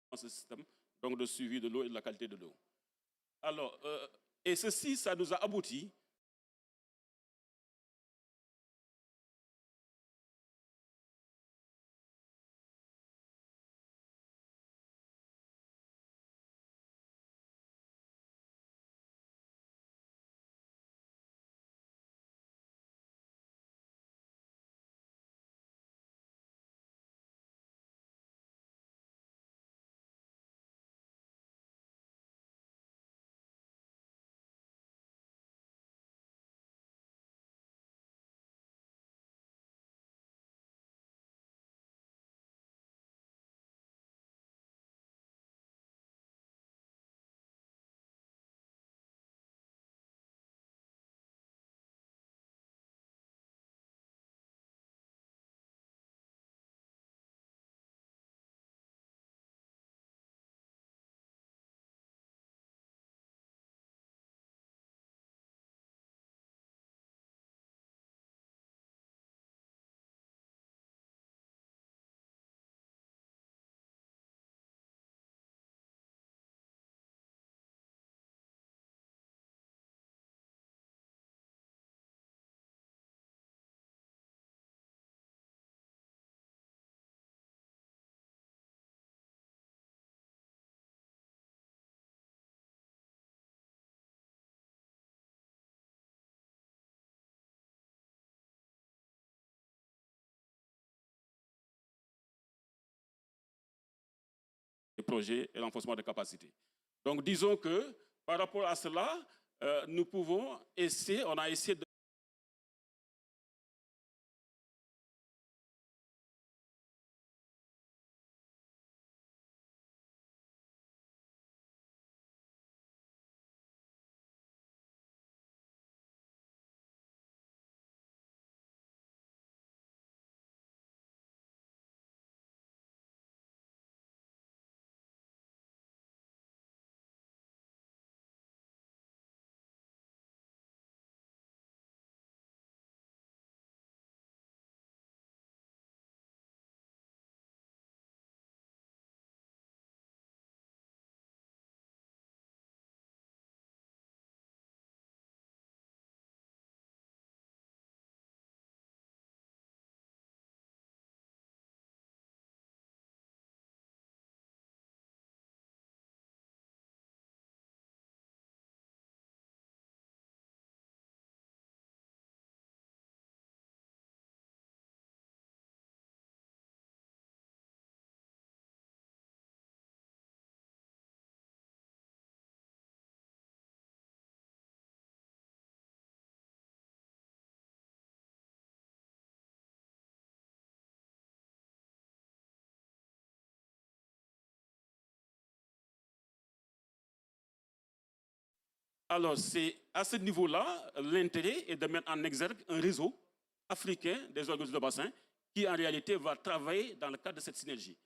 dans ce système donc de suivi de l'eau et de la qualité de l'eau. Alors, et ceci, ça nous a abouti des projets et l'enforcement des capacités. Donc, disons que par rapport à cela, nous pouvons essayer, on a essayé de Alors, c'est à ce niveau-là, l'intérêt est de mettre en exergue un réseau africain des organismes de bassin qui, en réalité, va travailler dans le cadre de cette synergie.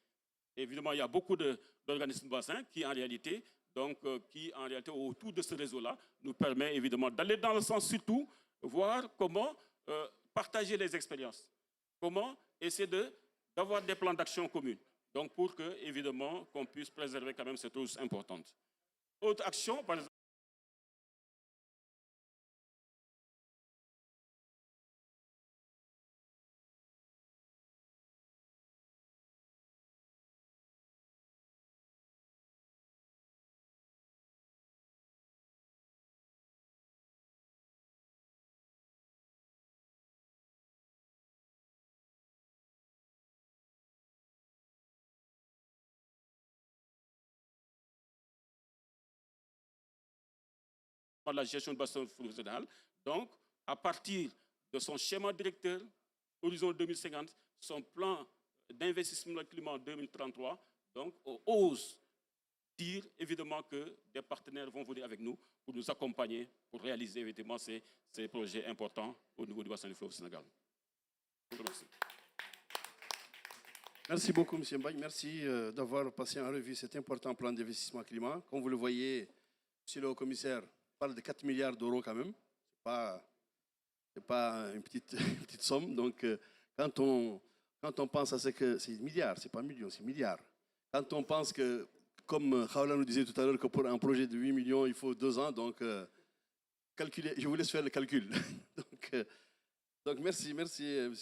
Évidemment, il y a beaucoup d'organismes de bassin qui, en réalité, autour de ce réseau-là, nous permet évidemment d'aller dans le sens, surtout, voir comment partager les expériences, comment essayer d'avoir des plans d'action communs. Donc, pour que, évidemment, qu'on puisse préserver quand même cette chose importante. Autre action, par exemple, la gestion de bassin professionnel. Donc, à partir de son schéma directeur, Horizon 2050, son plan d'investissement dans le climat en 2033, donc, on ose dire évidemment que des partenaires vont venir avec nous pour nous accompagner, pour réaliser évidemment ces projets importants au niveau du bassin du fleuve Sénégal. Je vous remercie. Merci beaucoup, M. Mbaye. Merci d'avoir passé en revue cet important plan d'investissement climat. Comme vous le voyez, M. le haut-commissaire parle de 4 milliards d'euros quand même. Ce n'est pas une petite somme. Donc, quand on pense à ce que c'est milliards, ce n'est pas millions, c'est milliards. Quand on pense que, comme Khaoula nous disait tout à l'heure, que pour un projet de 8 millions, il faut 2 ans, donc calculer, je vous laisse faire le calcul. donc merci, M.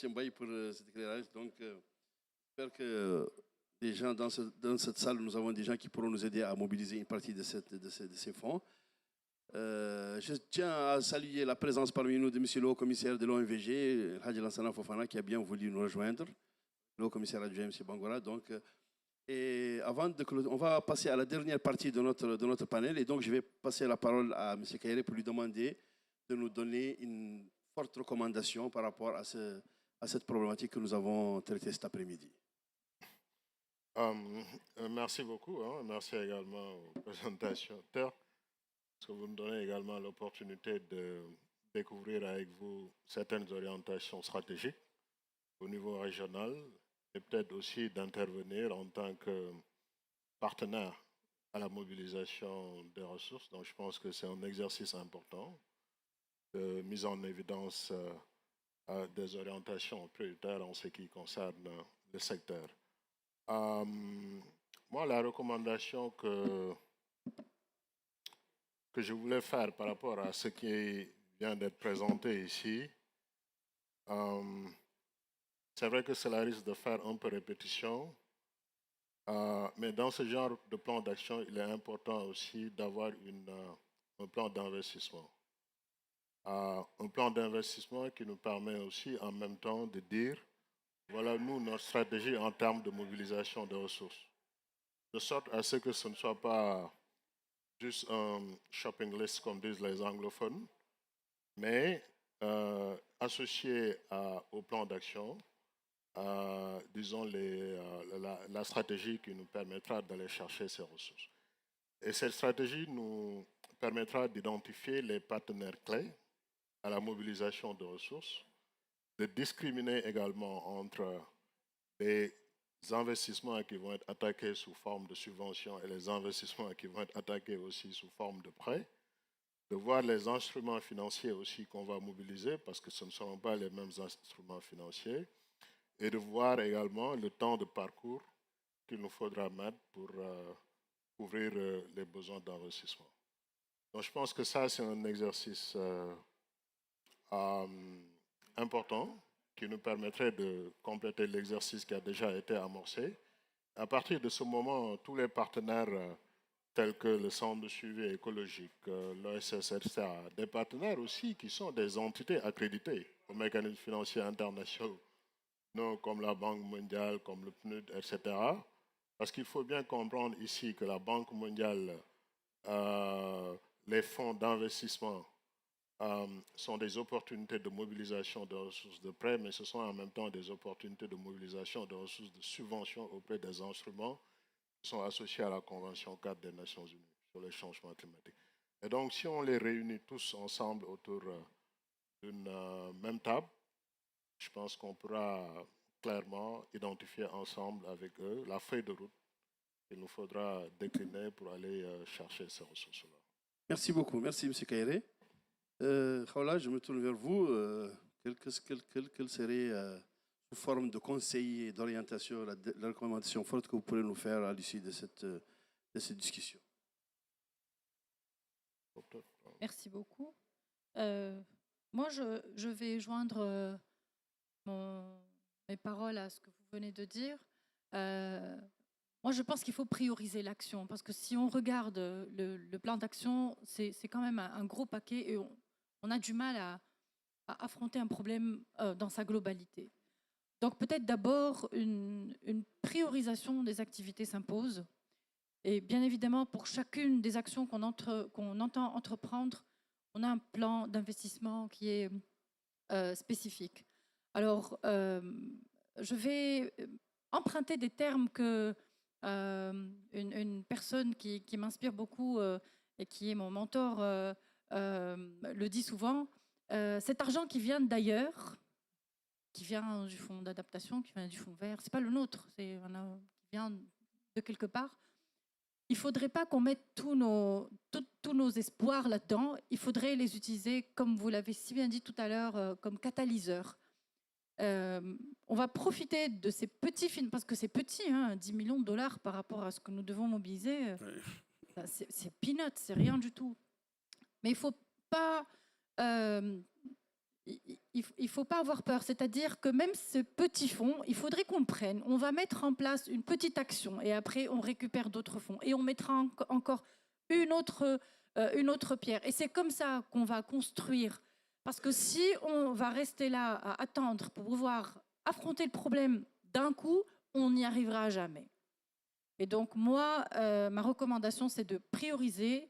Mbaye, pour cet éclairage. Donc, j'espère que les gens dans cette salle, nous avons des gens qui pourront nous aider à mobiliser une partie de ces fonds. Je tiens à saluer la présence parmi nous de M. le haut-commissaire de l'OMVG, Hadji Lansana Fofana, qui a bien voulu nous rejoindre, le haut-commissaire adjoint M. Bangora. Donc, et avant de on va passer à la dernière partie de notre panel, et donc je vais passer la parole à M. Kairé pour lui demander de nous donner une forte recommandation par rapport à cette problématique que nous avons traitée cet après-midi. Merci beaucoup. Merci également aux présentateurs, parce que vous nous donnez également l'opportunité de découvrir avec vous certaines orientations stratégiques au niveau régional et peut-être aussi d'intervenir en tant que partenaire à la mobilisation des ressources. Donc je pense que c'est un exercice important de mise en évidence des orientations prioritaires en ce qui concerne le secteur. Moi, la recommandation que je voulais faire par rapport à ce qui vient d'être présenté ici, c'est vrai que cela risque de faire un peu répétition, mais dans ce genre de plan d'action, il est important aussi d'avoir un plan d'investissement. Un plan d'investissement qui nous permet aussi en même temps de dire, voilà nous, notre stratégie en termes de mobilisation de ressources, de sorte à ce que ce ne soit pas juste un shopping list comme disent les anglophones, mais associé au plan d'action, disons la stratégie qui nous permettra d'aller chercher ces ressources. Et cette stratégie nous permettra d'identifier les partenaires clés à la mobilisation de ressources, de discriminer également entre les investissements qui vont être attaqués sous forme de subventions et les investissements qui vont être attaqués aussi sous forme de prêts, de voir les instruments financiers aussi qu'on va mobiliser, parce que ce ne seront pas les mêmes instruments financiers, et de voir également le temps de parcours qu'il nous faudra mettre pour couvrir les besoins d'investissement. Donc je pense que ça, c'est un exercice important qui nous permettrait de compléter l'exercice qui a déjà été amorcé. À partir de ce moment, tous les partenaires tels que le Centre de suivi écologique, l'OSS, etc., des partenaires aussi qui sont des entités accréditées aux mécanismes financiers internationaux, non, comme la Banque mondiale, comme le PNUD, etc. Parce qu'il faut bien comprendre ici que la Banque mondiale, les fonds d'investissement sont des opportunités de mobilisation de ressources de prêt, mais ce sont en même temps des opportunités de mobilisation de ressources de subvention auprès des instruments qui sont associés à la Convention 4 des Nations Unies sur le changement climatique. Et donc, si on les réunit tous ensemble autour d'une même table, je pense qu'on pourra clairement identifier ensemble avec eux la feuille de route qu'il nous faudra décliner pour aller chercher ces ressources-là. Merci beaucoup. Merci, M. Kairé. Khaoula, je me tourne vers vous. Quelle serait, sous forme de conseil et d'orientation, la recommandation forte que vous pourrez nous faire à l'issue de cette discussion? Merci beaucoup. Moi, je vais joindre mes paroles à ce que vous venez de dire. Moi, je pense qu'il faut prioriser l'action, parce que si on regarde le plan d'action, c'est quand même un gros paquet et on a du mal à affronter un problème dans sa globalité. Donc peut-être d'abord une priorisation des activités s'impose. Et bien évidemment, pour chacune des actions qu'on entend entreprendre, on a un plan d'investissement qui est spécifique. Alors, je vais emprunter des termes que une personne qui m'inspire beaucoup et qui est mon mentor le dit souvent. Cet argent qui vient d'ailleurs, qui vient du fonds d'adaptation, qui vient du fonds vert, c'est pas le nôtre, qui vient de quelque part. Il ne faudrait pas qu'on mette tous nos espoirs là-dedans. Il faudrait les utiliser, comme vous l'avez si bien dit tout à l'heure, comme catalyseur. on va profiter de ces petits films, parce que c'est petit, hein, 10 millions de dollars par rapport à ce que nous devons mobiliser. C'est peanuts, c'est rien du tout. Mais il ne faut pas... il faut pas avoir peur, c'est-à-dire que même ce petit fonds, il faudrait qu'on prenne, on va mettre en place une petite action et après on récupère d'autres fonds et on mettra encore une autre pierre. Et c'est comme ça qu'on va construire. Parce que si on va rester là à attendre pour pouvoir affronter le problème d'un coup, on n'y arrivera jamais. Et donc moi, ma recommandation, c'est de prioriser,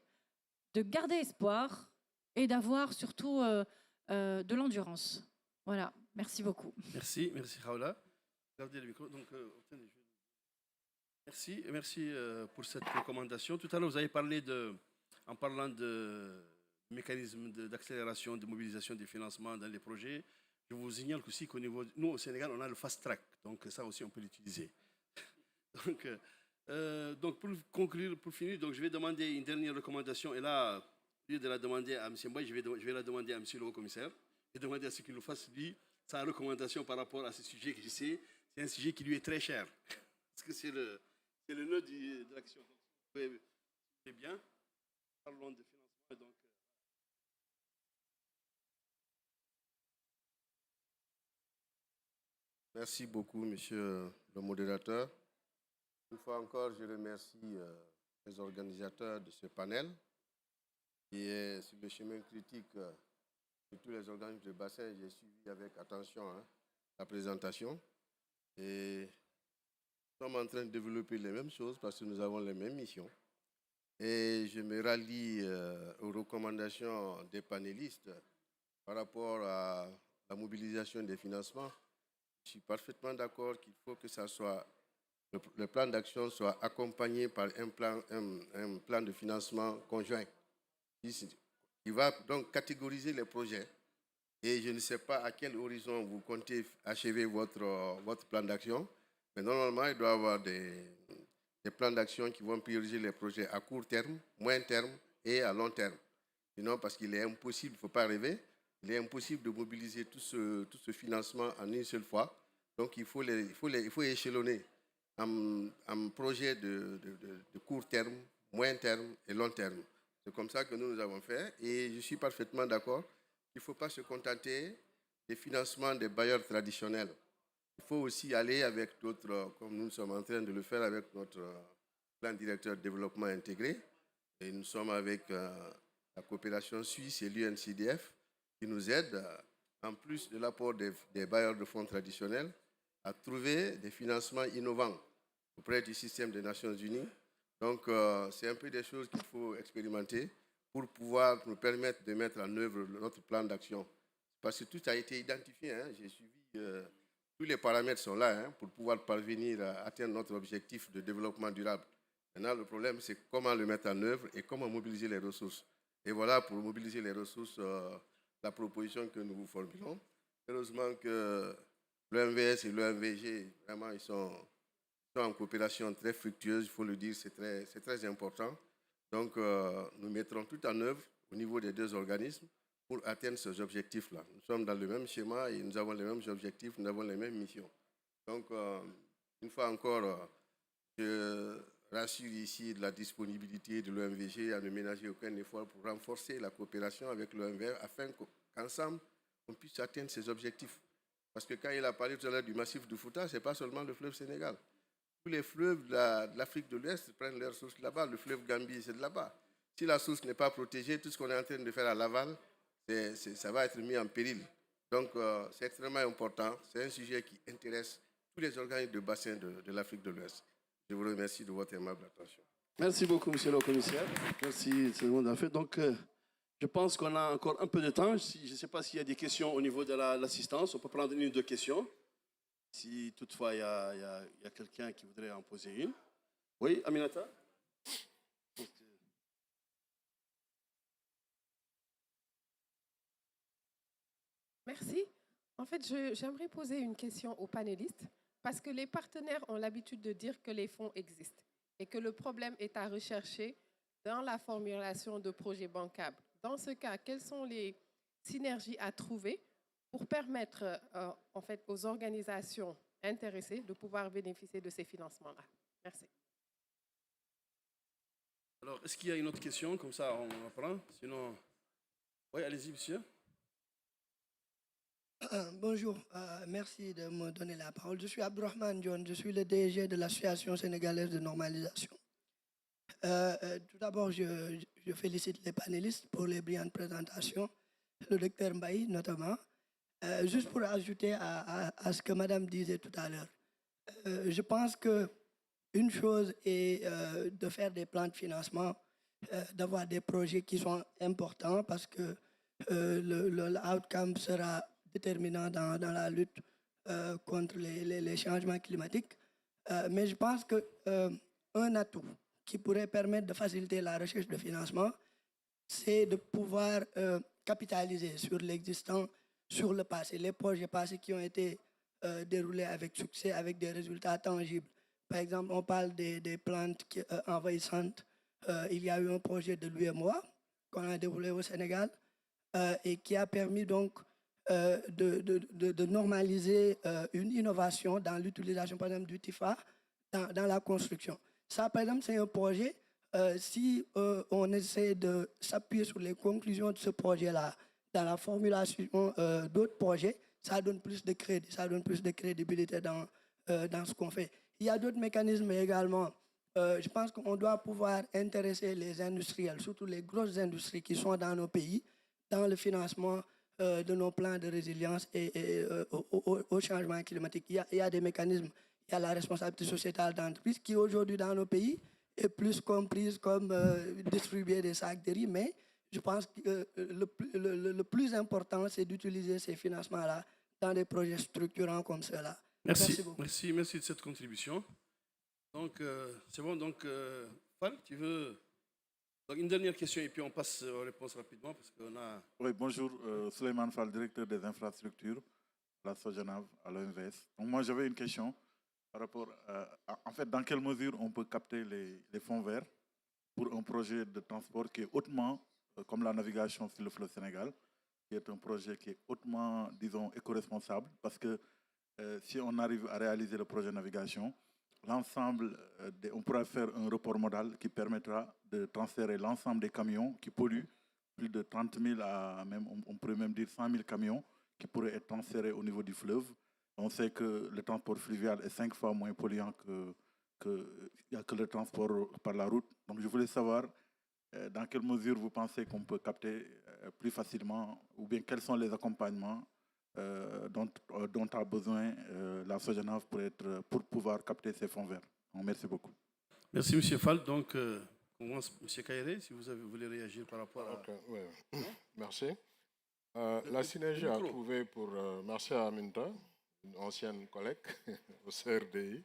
de garder espoir et d'avoir surtout de l'endurance. Voilà, merci beaucoup. Merci Raoula. Gardez le micro. Donc, merci pour cette recommandation. Tout à l'heure, vous avez parlé en parlant de mécanisme d'accélération, de mobilisation des financements dans les projets. Je vous signale aussi qu'au niveau, nous au Sénégal, on a le fast track, donc ça aussi on peut l'utiliser. Donc pour conclure, pour finir, donc je vais demander une dernière recommandation. Et là, au lieu de la demander à M. Mbaye, je vais la demander à M. le haut-commissaire et demander à ce qu'il nous fasse lui sa recommandation par rapport à ce sujet que je sais, c'est un sujet qui lui est très cher parce que c'est le nœud de l'action. Donc, vous pouvez bien, parlons de financement. Donc, merci beaucoup, monsieur le modérateur. Une fois encore, je remercie les organisateurs de ce panel qui est sur le chemin critique de tous les organismes de bassin. J'ai suivi avec attention la présentation et nous sommes en train de développer les mêmes choses parce que nous avons les mêmes missions. Et je me rallie aux recommandations des panélistes par rapport à la mobilisation des financements. Je suis parfaitement d'accord qu'il faut que ça soit, le plan d'action soit accompagné par un plan de financement conjoint qui va donc catégoriser les projets. Et je ne sais pas à quel horizon vous comptez achever votre plan d'action, mais normalement, il doit y avoir des plans d'action qui vont prioriser les projets à court terme, moyen terme et à long terme. Sinon, parce qu'il est impossible, il ne faut pas rêver, il est impossible de mobiliser tout ce financement en une seule fois. Donc, il faut échelonner en projet de court terme, moyen terme et long terme. C'est comme ça que nous avons fait. Et je suis parfaitement d'accord qu'il ne faut pas se contenter des financements des bailleurs traditionnels. Il faut aussi aller avec d'autres, comme nous sommes en train de le faire avec notre plan directeur de développement intégré. Et nous sommes avec la coopération suisse et l'UNCDF qui nous aident, en plus de l'apport des bailleurs de fonds traditionnels, à trouver des financements innovants auprès du système des Nations Unies. Donc, c'est un peu des choses qu'il faut expérimenter pour pouvoir nous permettre de mettre en œuvre notre plan d'action. Parce que tout a été identifié. J'ai suivi, tous les paramètres sont là pour pouvoir parvenir à atteindre notre objectif de développement durable. Maintenant, le problème, c'est comment le mettre en œuvre et comment mobiliser les ressources. Et voilà, pour mobiliser les ressources, la proposition que nous vous formulons. Heureusement que l'OMVS et l'OMVG, vraiment, ils sont en coopération très fructueuse, il faut le dire, c'est très important. Donc, nous mettrons tout en œuvre au niveau des deux organismes pour atteindre ces objectifs-là. Nous sommes dans le même schéma et nous avons les mêmes objectifs, nous avons les mêmes missions. Donc, une fois encore, je rassure ici de la disponibilité de l'OMVG à ne ménager aucun effort pour renforcer la coopération avec l'OMVR afin qu'ensemble, on puisse atteindre ces objectifs. Parce que quand il a parlé tout à l'heure du massif du Fouta, ce n'est pas seulement le fleuve Sénégal. Tous les fleuves de l'Afrique de l'Ouest prennent leurs sources là-bas. Le fleuve Gambie, c'est de là-bas. Si la source n'est pas protégée, tout ce qu'on est en train de faire à l'aval, ça va être mis en péril. Donc, c'est extrêmement important. C'est un sujet qui intéresse tous les organismes de bassin de l'Afrique de l'Ouest. Je vous remercie de votre aimable attention. Merci beaucoup, monsieur le commissaire. Merci, c'est le monde en fait. Donc, je pense qu'on a encore un peu de temps. Je ne sais pas s'il y a des questions au niveau de l'assistance. On peut prendre une ou deux questions. Si toutefois il y a quelqu'un qui voudrait en poser une. Oui, Aminata? Merci. En fait, j'aimerais poser une question aux panélistes parce que les partenaires ont l'habitude de dire que les fonds existent et que le problème est à rechercher dans la formulation de projets bancables. Dans ce cas, quelles sont les synergies à trouver pour permettre en fait aux organisations intéressées de pouvoir bénéficier de ces financements-là. Merci. Alors, est-ce qu'il y a une autre question? Comme ça, on apprend. Sinon, oui, allez-y, monsieur. Bonjour, merci de me donner la parole. Je suis Abdourahmane John, je suis le DG de l'Association sénégalaise de normalisation. Tout d'abord, je félicite les panélistes pour les brillantes présentations, le docteur Mbaye notamment. Juste pour ajouter à ce que madame disait tout à l'heure, je pense qu'une chose est de faire des plans de financement, d'avoir des projets qui sont importants parce que l'outcome sera déterminant dans la lutte contre les changements climatiques. Mais je pense qu'un atout qui pourrait permettre de faciliter la recherche de financement, c'est de pouvoir capitaliser sur l'existant, sur le passé, les projets passés qui ont été déroulés avec succès, avec des résultats tangibles. Par exemple, on parle des plantes envahissantes. Il y a eu un projet de l'UMOA qu'on a déroulé au Sénégal et qui a permis donc de normaliser une innovation dans l'utilisation, par exemple, du TIFA dans la construction. Ça, par exemple, c'est un projet, si on essaie de s'appuyer sur les conclusions de ce projet-là, dans la formulation d'autres projets, ça donne plus de crédit, ça donne plus de crédibilité dans ce qu'on fait. Il y a d'autres mécanismes également. Je pense qu'on doit pouvoir intéresser les industriels, surtout les grosses industries qui sont dans nos pays, dans le financement de nos plans de résilience et au changement climatique. Il y a des mécanismes, il y a la responsabilité sociétale d'entreprise qui aujourd'hui dans nos pays est plus comprise comme distribuer des sacs de riz, mais je pense que le plus important, c'est d'utiliser ces financements-là dans des projets structurants comme ceux-là. Merci beaucoup. merci de cette contribution. Donc, c'est bon. Donc, Fall, tu veux... Donc, une dernière question et puis on passe aux réponses rapidement parce qu'on a... Oui, bonjour, Souleymane Fall, directeur des infrastructures à la Sogenav, à l'OMVS. Donc, moi, j'avais une question par rapport en fait, dans quelle mesure on peut capter les fonds verts pour un projet de transport qui est hautement, comme la navigation sur le fleuve Sénégal, qui est un projet qui est hautement, disons, éco-responsable, parce que si on arrive à réaliser le projet de navigation, l'ensemble, on pourra faire un report modal qui permettra de transférer l'ensemble des camions qui polluent, plus de 30 000 à même, on pourrait même dire 100 000 camions qui pourraient être transférés au niveau du fleuve. On sait que le transport fluvial est 5 fois moins polluant que le transport par la route. Donc je voulais savoir dans quelle mesure vous pensez qu'on peut capter plus facilement, ou bien quels sont les accompagnements dont a besoin la Sogenav pour pouvoir capter ces fonds verts. Donc, merci beaucoup. Merci, M. Fall. Donc, M. Kairé, si vous voulez réagir par rapport à... Okay, ouais. Merci. La synergie à trouver pour... merci à Aminta, une ancienne collègue au CRDI.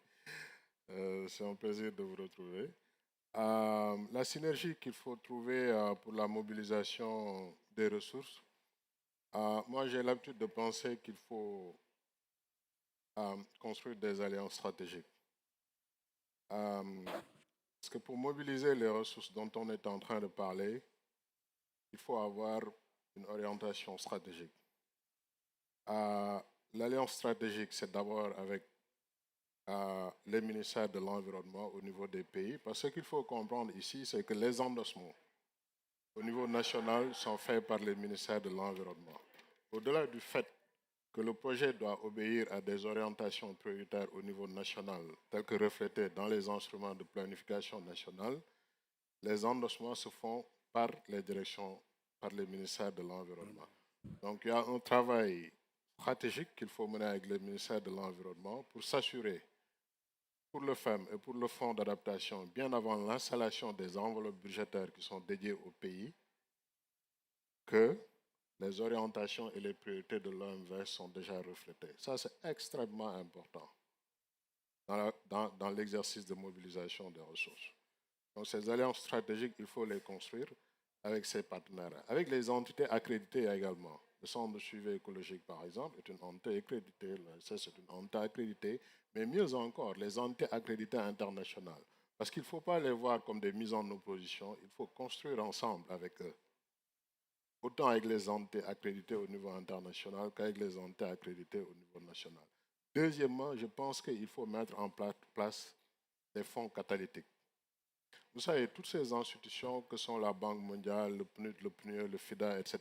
C'est un plaisir de vous retrouver. La synergie qu'il faut trouver pour la mobilisation des ressources, moi j'ai l'habitude de penser qu'il faut construire des alliances stratégiques. Parce que pour mobiliser les ressources dont on est en train de parler, il faut avoir une orientation stratégique. L'alliance stratégique, c'est d'abord avec les ministères de l'Environnement au niveau des pays. Parce que ce qu'il faut comprendre ici, c'est que les endossements au niveau national sont faits par les ministères de l'Environnement. Au-delà du fait que le projet doit obéir à des orientations prioritaires au niveau national, telles que reflétées dans les instruments de planification nationale, les endossements se font par les directions, par les ministères de l'Environnement. Donc il y a un travail stratégique qu'il faut mener avec les ministères de l'Environnement pour s'assurer, pour le FEM et pour le Fonds d'adaptation, bien avant l'installation des enveloppes budgétaires qui sont dédiées au pays, que les orientations et les priorités de l'OMVS sont déjà reflétées. Ça, c'est extrêmement important dans l'exercice de mobilisation des ressources. Donc, ces alliances stratégiques, il faut les construire avec ses partenaires, avec les entités accréditées également. Le Centre de suivi écologique, par exemple, est une entité accréditée, l'ASS est une entité accréditée, mais mieux encore, les entités accréditées internationales. Parce qu'il ne faut pas les voir comme des mises en opposition, il faut construire ensemble avec eux. autant avec les entités accréditées au niveau international qu'avec les entités accréditées au niveau national. Deuxièmement, je pense qu'il faut mettre en place des fonds catalytiques. Vous savez, toutes ces institutions que sont la Banque mondiale, le PNUD, le PNUE, le FIDA, etc.,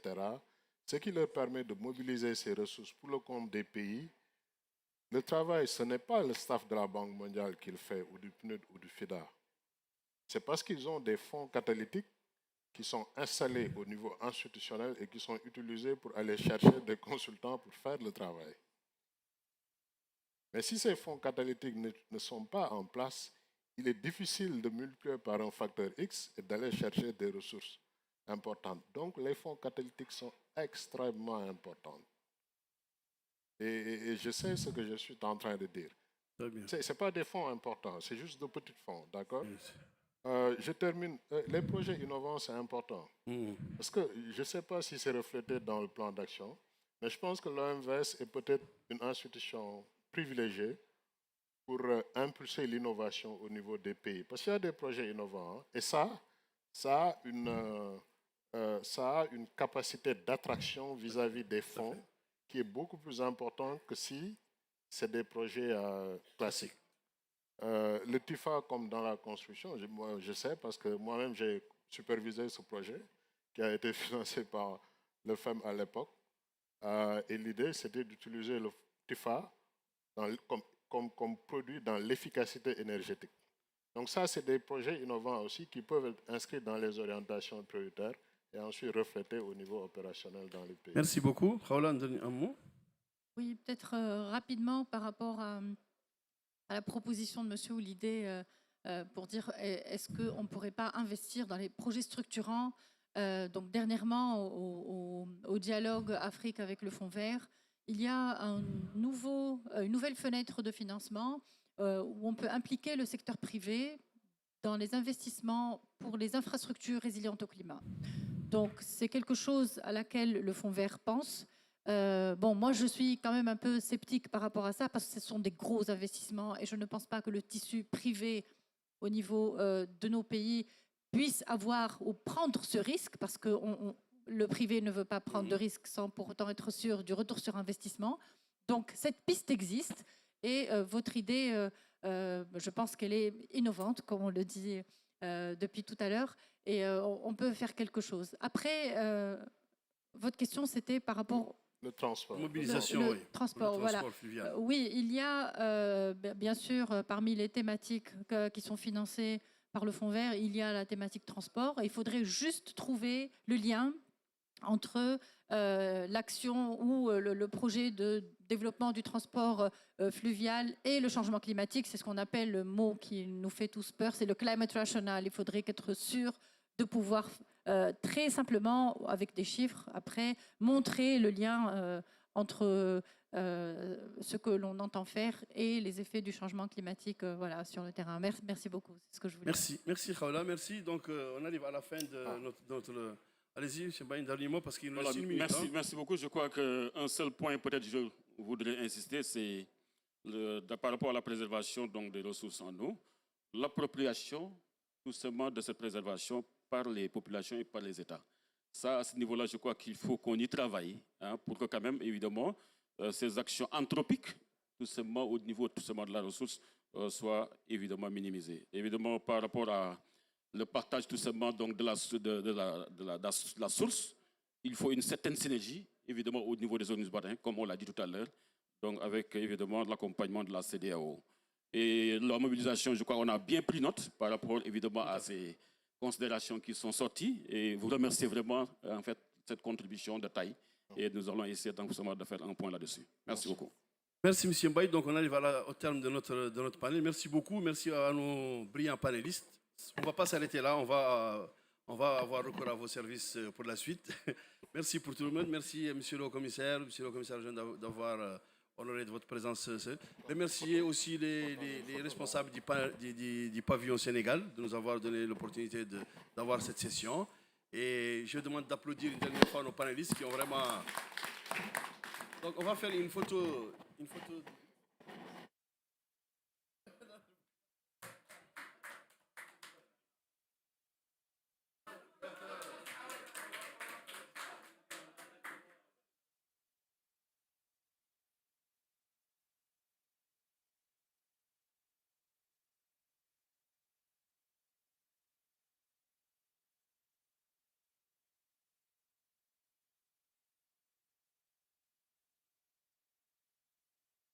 ce qui leur permet de mobiliser ces ressources pour le compte des pays. Le travail, ce n'est pas le staff de la Banque mondiale qui le fait, ou du PNUD ou du FIDA. C'est parce qu'ils ont des fonds catalytiques qui sont installés au niveau institutionnel et qui sont utilisés pour aller chercher des consultants pour faire le travail. Mais si ces fonds catalytiques ne sont pas en place, il est difficile de multiplier par un facteur X et d'aller chercher des ressources importantes. Donc, les fonds catalytiques sont extrêmement importants. Et je sais ce que je suis en train de dire. Ce n'est pas des fonds importants, c'est juste de petits fonds, d'accord? Je termine. Les projets innovants, c'est important. Parce que je ne sais pas si c'est reflété dans le plan d'action, mais je pense que l'OMVS est peut-être une institution privilégiée pour impulser l'innovation au niveau des pays. Parce qu'il y a des projets innovants, et ça a une capacité d'attraction vis-à-vis des fonds qui est beaucoup plus importante que si c'est des projets classiques. Le TIFA, comme dans la construction, moi, je sais parce que moi-même, j'ai supervisé ce projet qui a été financé par le FEM à l'époque. Et l'idée, c'était d'utiliser le TIFA comme produit dans l'efficacité énergétique. Donc ça, c'est des projets innovants aussi qui peuvent être inscrits dans les orientations prioritaires et ensuite reflétés au niveau opérationnel dans les pays. Merci beaucoup. Roland, un mot? Oui, peut-être rapidement par rapport à la proposition de M. Oulidé pour dire est-ce qu'on ne pourrait pas investir dans les projets structurants. Donc dernièrement, au dialogue Afrique avec le Fonds vert, il y a une nouvelle fenêtre de financement où on peut impliquer le secteur privé dans les investissements pour les infrastructures résilientes au climat. Donc c'est quelque chose à laquelle le Fonds vert pense. Bon, moi, je suis quand même un peu sceptique par rapport à ça parce que ce sont des gros investissements et je ne pense pas que le tissu privé au niveau de nos pays puisse avoir ou prendre ce risque parce que le privé ne veut pas prendre de risque sans pour autant être sûr du retour sur investissement. Donc, cette piste existe et votre idée, je pense qu'elle est innovante, comme on le dit depuis tout à l'heure, et on peut faire quelque chose. Après, votre question, c'était par rapport le transport. Mobilisation, le transport, voilà. Fluvial. Oui, il y a bien sûr parmi les thématiques qui sont financées par le Fonds vert, il y a la thématique transport. Et il faudrait juste trouver le lien entre l'action ou le projet de développement du transport fluvial et le changement climatique. C'est ce qu'on appelle le mot qui nous fait tous peur, c'est le climate rational. Il faudrait être sûr de pouvoir très simplement, avec des chiffres, après, montrer le lien entre ce que l'on entend faire et les effets du changement climatique voilà, sur le terrain. Merci beaucoup, c'est ce que je voulais dire. Merci Khaoula, merci. Donc on arrive à la fin de notre... Allez-y, M. Bain, dernier mot parce qu'il nous reste une minute. Merci beaucoup. Je crois qu'un seul point, peut-être, je voudrais insister, c'est par rapport à la préservation donc, des ressources en eau, l'appropriation tout simplement de cette préservation par les populations et par les États. Ça, à ce niveau-là, je crois qu'il faut qu'on y travaille pour que quand même, évidemment, ces actions anthropiques, tout simplement au niveau tout simplement de la ressource, soient évidemment minimisées. Évidemment, par rapport à le partage tout simplement donc, de la source, il faut une certaine synergie, évidemment, au niveau des zones urbaines, comme on l'a dit tout à l'heure, donc avec évidemment l'accompagnement de la CEDEAO. Et la mobilisation, je crois qu'on a bien pris note par rapport évidemment à ces considérations qui sont sorties. Et vous remerciez vraiment en fait cette contribution de taille. Et nous allons essayer donc, de faire un point là-dessus. Merci beaucoup. Merci M. Mbaye. Donc on arrive au terme de notre panel. Merci beaucoup. Merci à nos brillants panélistes. On ne va pas s'arrêter là. On va avoir recours à vos services pour la suite. Merci pour tout le monde. Merci Monsieur le commissaire Jean d'avoir honoré de votre présence. Remercier aussi les responsables du pavillon Sénégal de nous avoir donné l'opportunité d'avoir cette session. Et je demande d'applaudir une dernière fois nos panélistes qui ont vraiment... Donc on va faire une photo